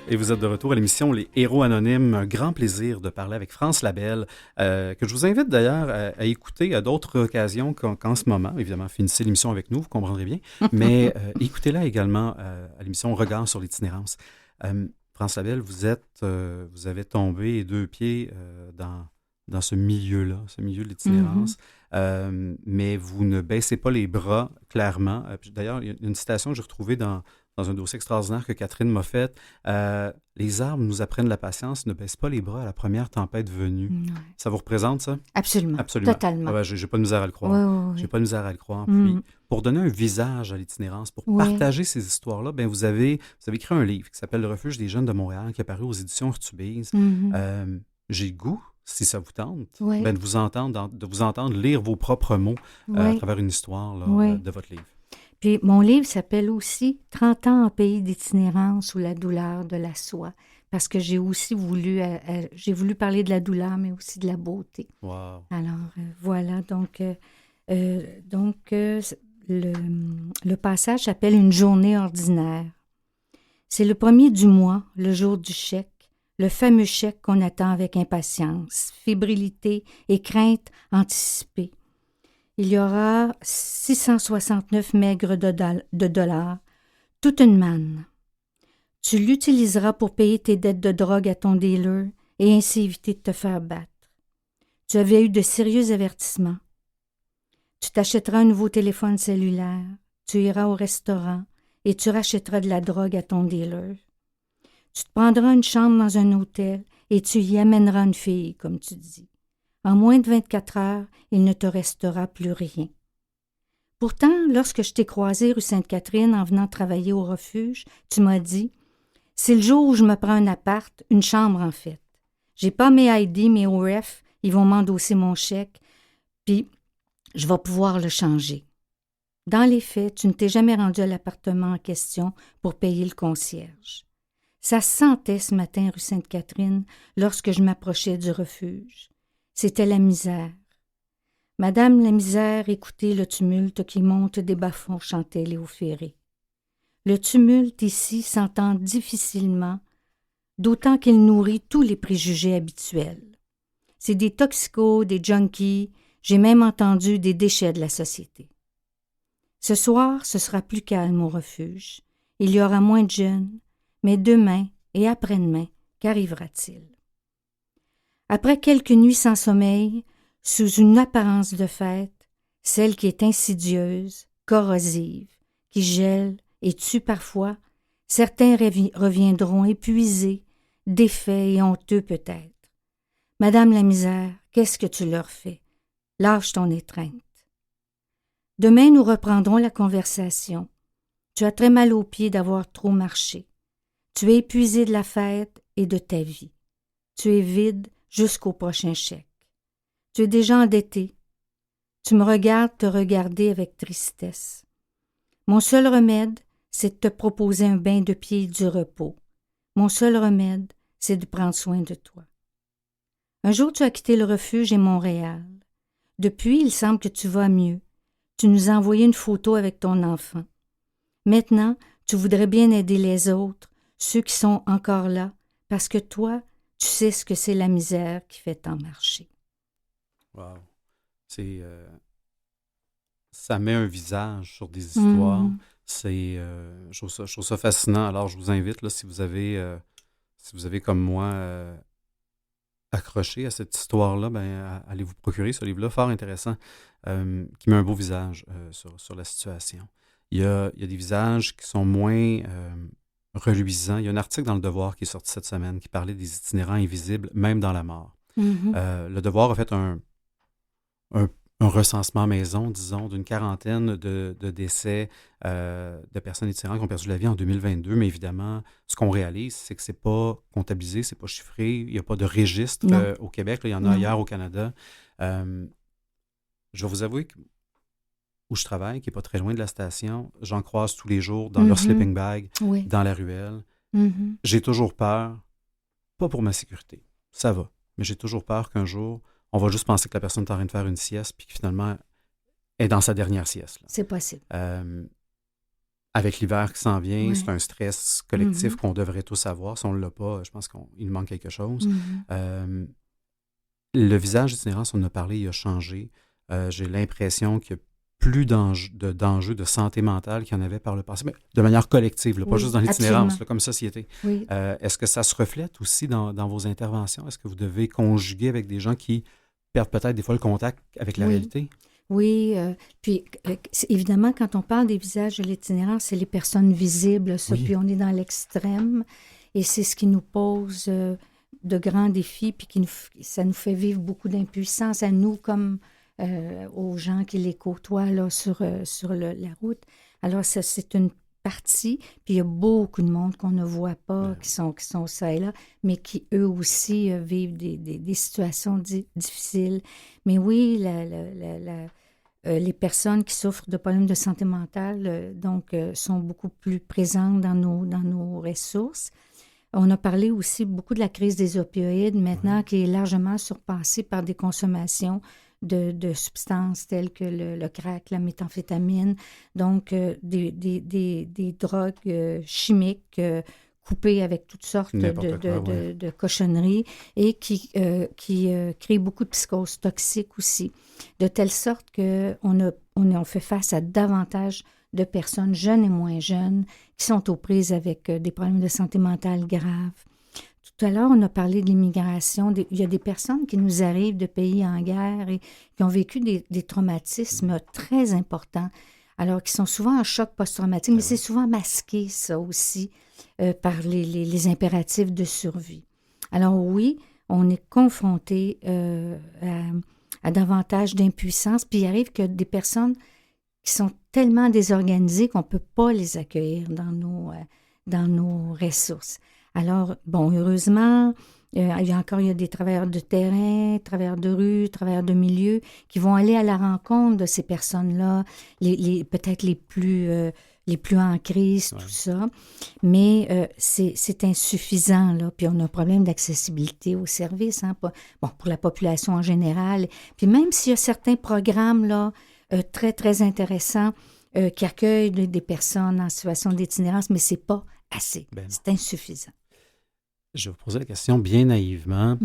Et vous êtes de retour à l'émission Les Héros Anonymes. Un grand plaisir de parler avec France Labelle, que je vous invite d'ailleurs à écouter à d'autres occasions qu'en ce moment. Évidemment, finissez l'émission avec nous, vous comprendrez bien. Mais écoutez-la également à l'émission Regard sur l'itinérance. France Labelle, vous avez tombé les deux pieds dans ce milieu-là, ce milieu de l'itinérance. Mais vous ne baissez pas les bras, clairement. D'ailleurs, il y a une citation que j'ai retrouvée dans un dossier extraordinaire que Catherine m'a fait. Les arbres nous apprennent la patience, ne baissent pas les bras à la première tempête venue. Ouais. Ça vous représente, ça? Absolument. Totalement. Ouais, j'ai pas de misère à le croire. J'ai pas de misère à le croire. Puis, pour donner un visage à l'itinérance, pour partager ces histoires-là, vous avez écrit un livre qui s'appelle Le Refuge des jeunes de Montréal, qui est apparu aux éditions Urtubise. J'ai le goût, si ça vous tente, de vous entendre lire vos propres mots à travers une histoire là, de votre livre. Puis mon livre s'appelle aussi « 30 ans en pays d'itinérance ou la douleur de la soie », parce que j'ai aussi voulu parler de la douleur, mais aussi de la beauté. Wow. Alors, voilà, donc le passage s'appelle « Une journée ordinaire ». C'est le 1er du mois, le jour du chèque, le fameux chèque qu'on attend avec impatience, fébrilité et crainte anticipée. Il y aura 669 maigres de dollars, toute une manne. Tu l'utiliseras pour payer tes dettes de drogue à ton dealer et ainsi éviter de te faire battre. Tu avais eu de sérieux avertissements. Tu t'achèteras un nouveau téléphone cellulaire, tu iras au restaurant et tu rachèteras de la drogue à ton dealer. Tu te prendras une chambre dans un hôtel et tu y amèneras une fille, comme tu dis. En moins de 24 heures, il ne te restera plus rien. Pourtant, lorsque je t'ai croisé rue Sainte-Catherine en venant travailler au refuge, tu m'as dit « C'est le jour où je me prends un appart, une chambre en fait. J'ai pas mes ID, mes ORF, ils vont m'endosser mon chèque, puis je vais pouvoir le changer. » Dans les faits, tu ne t'es jamais rendu à l'appartement en question pour payer le concierge. Ça sentait ce matin rue Sainte-Catherine lorsque je m'approchais du refuge. C'était la misère. Madame la misère écoutait le tumulte qui monte des bas-fonds, chantait Léo Ferré. Le tumulte ici s'entend difficilement, d'autant qu'il nourrit tous les préjugés habituels. C'est des toxicos, des junkies, j'ai même entendu des déchets de la société. Ce soir, ce sera plus calme au refuge. Il y aura moins de jeunes, mais demain et après-demain, qu'arrivera-t-il? Après quelques nuits sans sommeil, sous une apparence de fête, celle qui est insidieuse, corrosive, qui gèle et tue parfois, certains reviendront épuisés, défaits et honteux peut-être. Madame la misère, qu'est-ce que tu leur fais? Lâche ton étreinte. Demain, nous reprendrons la conversation. Tu as très mal aux pieds d'avoir trop marché. Tu es épuisé de la fête et de ta vie. Tu es vide jusqu'au prochain chèque. Tu es déjà endetté. Tu me regardes te regarder avec tristesse. Mon seul remède, c'est de te proposer un bain de pied et du repos. Mon seul remède, c'est de prendre soin de toi. Un jour, tu as quitté le refuge et Montréal. Depuis, il semble que tu vas mieux. Tu nous as envoyé une photo avec ton enfant. Maintenant, tu voudrais bien aider les autres, ceux qui sont encore là, parce que toi, tu sais ce que c'est la misère qui fait tant marcher. Wow. C'est... ça met un visage sur des histoires. Je trouve ça fascinant. Alors, je vous invite, là, si vous avez comme moi accroché à cette histoire-là, allez vous procurer ce livre-là, fort intéressant, qui met un beau visage sur la situation. Il y a des visages qui sont moins reluisants. Il y a un article dans Le Devoir qui est sorti cette semaine qui parlait des itinérants invisibles, même dans la mort. Le Devoir a fait un recensement maison, disons, d'une quarantaine de décès de personnes itinérantes qui ont perdu la vie en 2022. Mais évidemment, ce qu'on réalise, c'est que c'est pas comptabilisé, c'est pas chiffré. Il n'y a pas de registre au Québec. Là, il y en a ailleurs au Canada. Je vais vous avouer que où je travaille, qui n'est pas très loin de la station, j'en croise tous les jours dans leur sleeping bag, dans la ruelle. J'ai toujours peur, pas pour ma sécurité, ça va, mais j'ai toujours peur qu'un jour, on va juste penser que la personne est en train de faire une sieste puis que finalement, elle est dans sa dernière sieste. Là. C'est possible. Avec l'hiver qui s'en vient, c'est un stress collectif qu'on devrait tous avoir. Si on ne l'a pas, je pense qu'il manque quelque chose. Le visage d'itinérance, on en a parlé, il a changé. J'ai l'impression qu'il y a plus d'enjeux de santé mentale qu'il y en avait par le passé, mais de manière collective, là, pas juste dans l'itinérance, là, comme société. Oui. Est-ce que ça se reflète aussi dans vos interventions? Est-ce que vous devez conjuguer avec des gens qui perdent peut-être des fois le contact avec la réalité? Oui, puis évidemment, quand on parle des visages de l'itinérance, c'est les personnes visibles, ça, puis on est dans l'extrême, et c'est ce qui nous pose de grands défis, puis ça nous fait vivre beaucoup d'impuissance à nous comme aux gens qui les côtoient là, sur la route. Alors, ça, c'est une partie, puis il y a beaucoup de monde qu'on ne voit pas, qui sont ça et là, mais qui, eux aussi, vivent des situations difficiles. Mais oui, les personnes qui souffrent de problèmes de santé mentale, sont beaucoup plus présentes dans nos ressources. On a parlé aussi beaucoup de la crise des opioïdes, maintenant, qui est largement surpassée par des consommations de substances telles que le crack, la méthamphétamine, donc des drogues chimiques coupées avec toutes sortes de cochonneries et qui créent beaucoup de psychoses toxiques aussi, de telle sorte qu'on fait face à davantage de personnes jeunes et moins jeunes qui sont aux prises avec des problèmes de santé mentale graves. Tout à l'heure, on a parlé de l'immigration. Il y a des personnes qui nous arrivent de pays en guerre et qui ont vécu des traumatismes très importants, alors qui sont souvent en choc post-traumatique, mais c'est souvent masqué, ça aussi, par les impératifs de survie. Alors oui, on est confronté à davantage d'impuissance, puis il arrive que des personnes qui sont tellement désorganisées qu'on ne peut pas les accueillir dans nos ressources. Alors, bon, heureusement, il y a des travailleurs de terrain, travailleurs de rue, travailleurs de milieu qui vont aller à la rencontre de ces personnes-là, peut-être les plus en crise, tout ça. Mais c'est insuffisant, là. Puis on a un problème d'accessibilité aux services, hein, pour la population en général. Puis même s'il y a certains programmes, là, très, très intéressants qui accueillent des personnes en situation d'itinérance, mais c'est pas assez. C'est insuffisant. Je vais vous poser la question bien naïvement.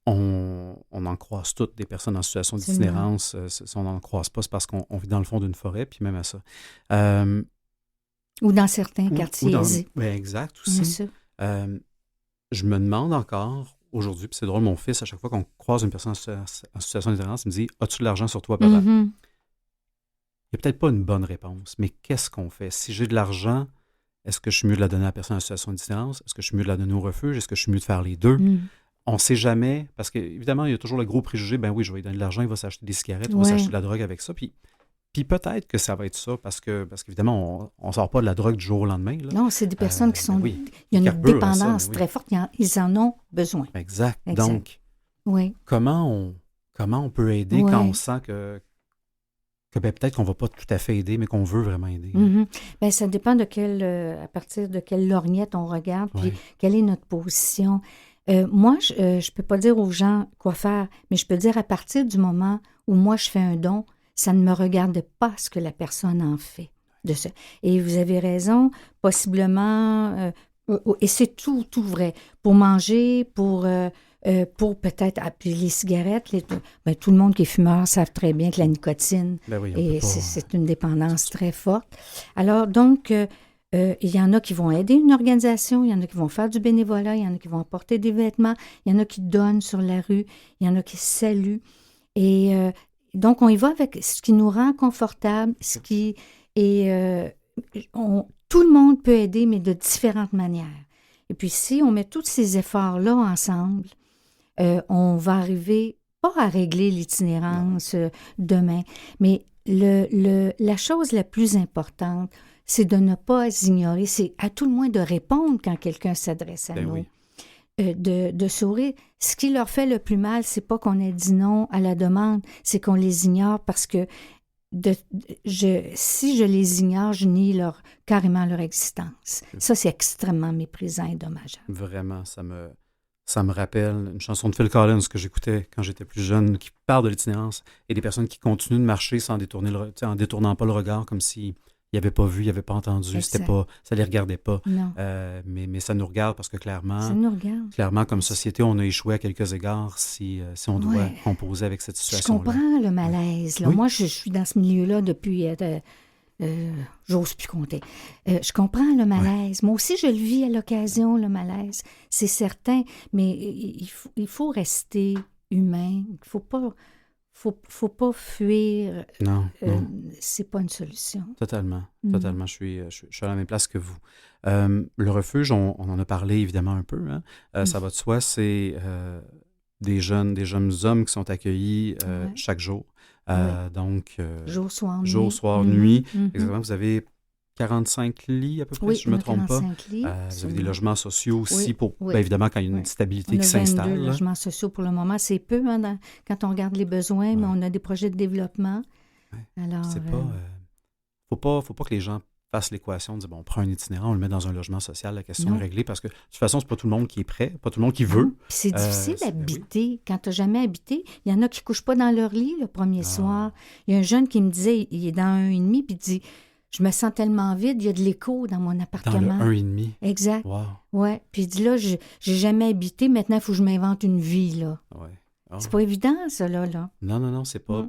On en croise toutes des personnes en situation d'itinérance. Si on n'en croise pas, c'est parce qu'on vit dans le fond d'une forêt, puis même à ça. Ou dans certains quartiers aisés. Exact, aussi. Je me demande encore, aujourd'hui, puis c'est drôle, mon fils, à chaque fois qu'on croise une personne en situation d'itinérance, il me dit « As-tu de l'argent sur toi, papa? » Il n'y a peut-être pas une bonne réponse, mais qu'est-ce qu'on fait? Si j'ai de l'argent, est-ce que je suis mieux de la donner à la personne en situation d'itinérance? Est-ce que je suis mieux de la donner au refuge? Est-ce que je suis mieux de faire les deux? On ne sait jamais, parce qu'évidemment, il y a toujours le gros préjugé, ben oui, je vais lui donner de l'argent, il va s'acheter des cigarettes, il va s'acheter de la drogue avec ça, puis Puis peut-être que ça va être ça, parce qu'évidemment, on ne sort pas de la drogue du jour au lendemain. Là. Non, c'est des personnes qui sont... Oui, il y a une carburent à ça, dépendance mais oui. très forte. Ils en ont besoin. Exact. Exact. Donc, Oui. comment on peut aider Ouais. quand on sent que peut-être qu'on ne va pas tout à fait aider, mais qu'on veut vraiment aider? Mhm. Ben, ça dépend à partir de quelle lorgnette on regarde, puis Ouais. quelle est notre position. Moi, je ne peux pas dire aux gens quoi faire, mais je peux dire à partir du moment où moi je fais un don, ça ne me regarde pas ce que la personne en fait de ça. Et vous avez raison, possiblement, et c'est tout vrai, pour manger, pour peut-être, puis les cigarettes, tout le monde qui est fumeur savent très bien que la nicotine, Ben oui, on et peut pas... c'est une dépendance très forte. Alors, donc, il y en a qui vont aider une organisation, il y en a qui vont faire du bénévolat, il y en a qui vont apporter des vêtements, il y en a qui donnent sur la rue, il y en a qui saluent. Et donc, on y va avec ce qui nous rend confortable, tout le monde peut aider, mais de différentes manières. Et puis, si on met tous ces efforts-là ensemble, on va arriver, pas à régler l'itinérance demain, mais la chose la plus importante, c'est de ne pas ignorer, c'est à tout le moins de répondre quand quelqu'un s'adresse à nous. Oui. De sourire. Ce qui leur fait le plus mal, c'est pas qu'on ait dit non à la demande, c'est qu'on les ignore parce que si je les ignore, je nie carrément leur existence. Ça, c'est extrêmement méprisant et dommageable. Vraiment, ça me rappelle une chanson de Phil Collins que j'écoutais quand j'étais plus jeune, qui parle de l'itinérance et des personnes qui continuent de marcher sans en détournant pas le regard, comme s'ils n'avaient pas vu, ils n'avaient pas entendu, ça les regardait pas. Non. Mais ça nous regarde parce que Ça nous regarde. clairement, comme société, on a échoué à quelques égards si on doit Ouais. composer avec cette Je situation-là. comprends le malaise. Là. Oui. Moi, je suis dans ce milieu-là depuis... j'ose plus compter. Je comprends le malaise. Moi aussi, je le vis à l'occasion, le malaise. C'est certain, mais il faut rester humain. Il faut pas fuir. Non. C'est pas une solution. Totalement. Je suis à la même place que vous. Le refuge, on en a parlé évidemment un peu. Hein? Ça va de soi, c'est des jeunes hommes qui sont accueillis chaque jour. Donc, jour, soir, nuit. Jour, soir, nuit. Exactement. Vous avez 45 lits à peu près, si je ne me trompe pas. Lits, vous avez des logements sociaux aussi, Oui. bien évidemment, quand il y a une stabilité on qui a s'installe. 22 logements sociaux pour le moment. C'est peu quand on regarde les besoins, mais on a des projets de développement. Ouais. Alors, C'est faut pas que les gens fassent l'équation de dire, bon, on prend un itinérant, on le met dans un logement social, la question est réglée, parce que de toute façon, c'est pas tout le monde qui est prêt, pas tout le monde qui veut. Puis c'est difficile d'habiter. Quand tu n'as jamais habité, il y en a qui ne couchent pas dans leur lit le premier soir. Il y a un jeune qui me disait, il est dans 1,5, puis il dit, je me sens tellement vide, il y a de l'écho dans mon appartement. Dans le 1,5. Exact. Wow. Ouais. Puis il dit, là, j'ai jamais habité, maintenant, il faut que je m'invente une vie, là. Ouais. Oh. C'est pas évident, ça, là. Non, c'est pas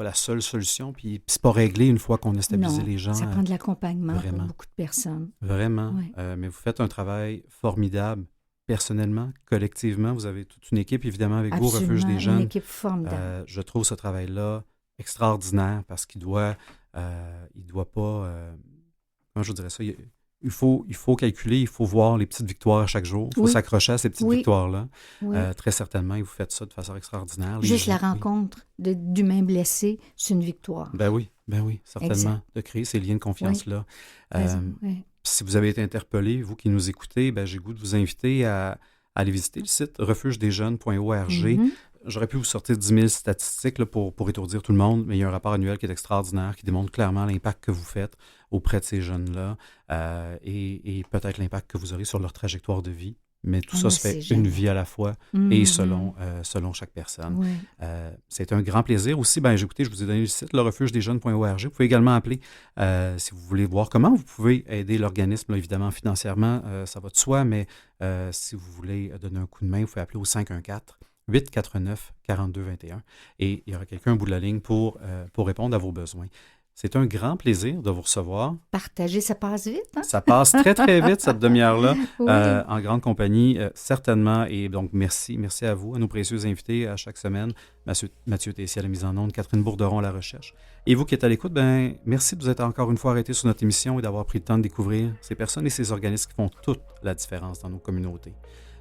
la seule solution, puis c'est pas réglé une fois qu'on a stabilisé les gens. Ça prend de l'accompagnement vraiment. pour beaucoup de personnes. Vraiment. Ouais. Mais vous faites un travail formidable, personnellement, collectivement. Vous avez toute une équipe, évidemment, avec vous, au Refuge des Jeunes. Une équipe formidable. Je trouve ce travail-là extraordinaire parce qu'il doit pas... comment je dirais ça? Il faut calculer, il faut voir les petites victoires à chaque jour. Il faut s'accrocher à ces petites victoires-là. Oui. Très certainement, et vous faites ça de façon extraordinaire. Juste la rencontre d'humains blessés, c'est une victoire. Ben oui, certainement. Exact. De créer ces liens de confiance-là. Si vous avez été interpellé, vous qui nous écoutez, j'ai le goût de vous inviter à aller visiter le site refugedesjeunes.org. J'aurais pu vous sortir 10 000 statistiques là, pour étourdir tout le monde, mais il y a un rapport annuel qui est extraordinaire, qui démontre clairement l'impact que vous faites auprès de ces jeunes-là et peut-être l'impact que vous aurez sur leur trajectoire de vie. Mais tout ça se fait une vie à la fois et selon chaque personne. Oui. C'est un grand plaisir. Aussi, écoutez, je vous ai donné le site, le refugedesjeunes.org. Vous pouvez également appeler si vous voulez voir comment vous pouvez aider l'organisme, là, évidemment, financièrement, ça va de soi, mais si vous voulez donner un coup de main, vous pouvez appeler au 514-849-4221 et il y aura quelqu'un au bout de la ligne pour répondre à vos besoins. C'est un grand plaisir de vous recevoir. Partager, ça passe vite, hein? Ça passe très, très vite, cette demi-heure-là, oui. en grande compagnie, certainement. Et donc, merci à vous, à nos précieux invités à chaque semaine. Mathieu Tessier à la mise en onde, Catherine Bourderon à la recherche. Et vous qui êtes à l'écoute, merci de vous être encore une fois arrêtés sur notre émission et d'avoir pris le temps de découvrir ces personnes et ces organismes qui font toute la différence dans nos communautés.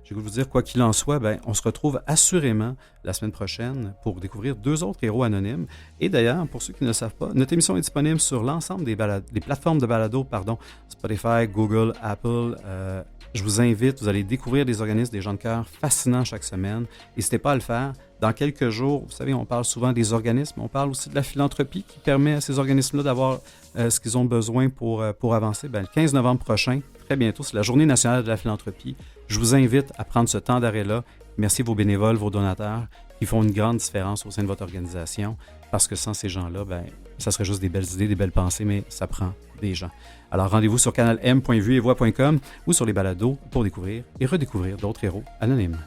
J'ai goût de vous dire, quoi qu'il en soit, on se retrouve assurément la semaine prochaine pour découvrir 2 autres héros anonymes. Et d'ailleurs, pour ceux qui ne le savent pas, notre émission est disponible sur l'ensemble des plateformes de balado, Spotify, Google, Apple. Je vous invite, vous allez découvrir des organismes, des gens de cœur fascinants chaque semaine. N'hésitez pas à le faire. Dans quelques jours, vous savez, on parle souvent des organismes, on parle aussi de la philanthropie qui permet à ces organismes-là d'avoir ce qu'ils ont besoin pour avancer. Le 15 novembre prochain, très bientôt, c'est la Journée nationale de la philanthropie. Je vous invite à prendre ce temps d'arrêt-là. Merci vos bénévoles, vos donateurs qui font une grande différence au sein de votre organisation parce que sans ces gens-là, ça serait juste des belles idées, des belles pensées, mais ça prend des gens. Alors rendez-vous sur canalm.vueetvoix.com ou sur les balados pour découvrir et redécouvrir d'autres héros anonymes.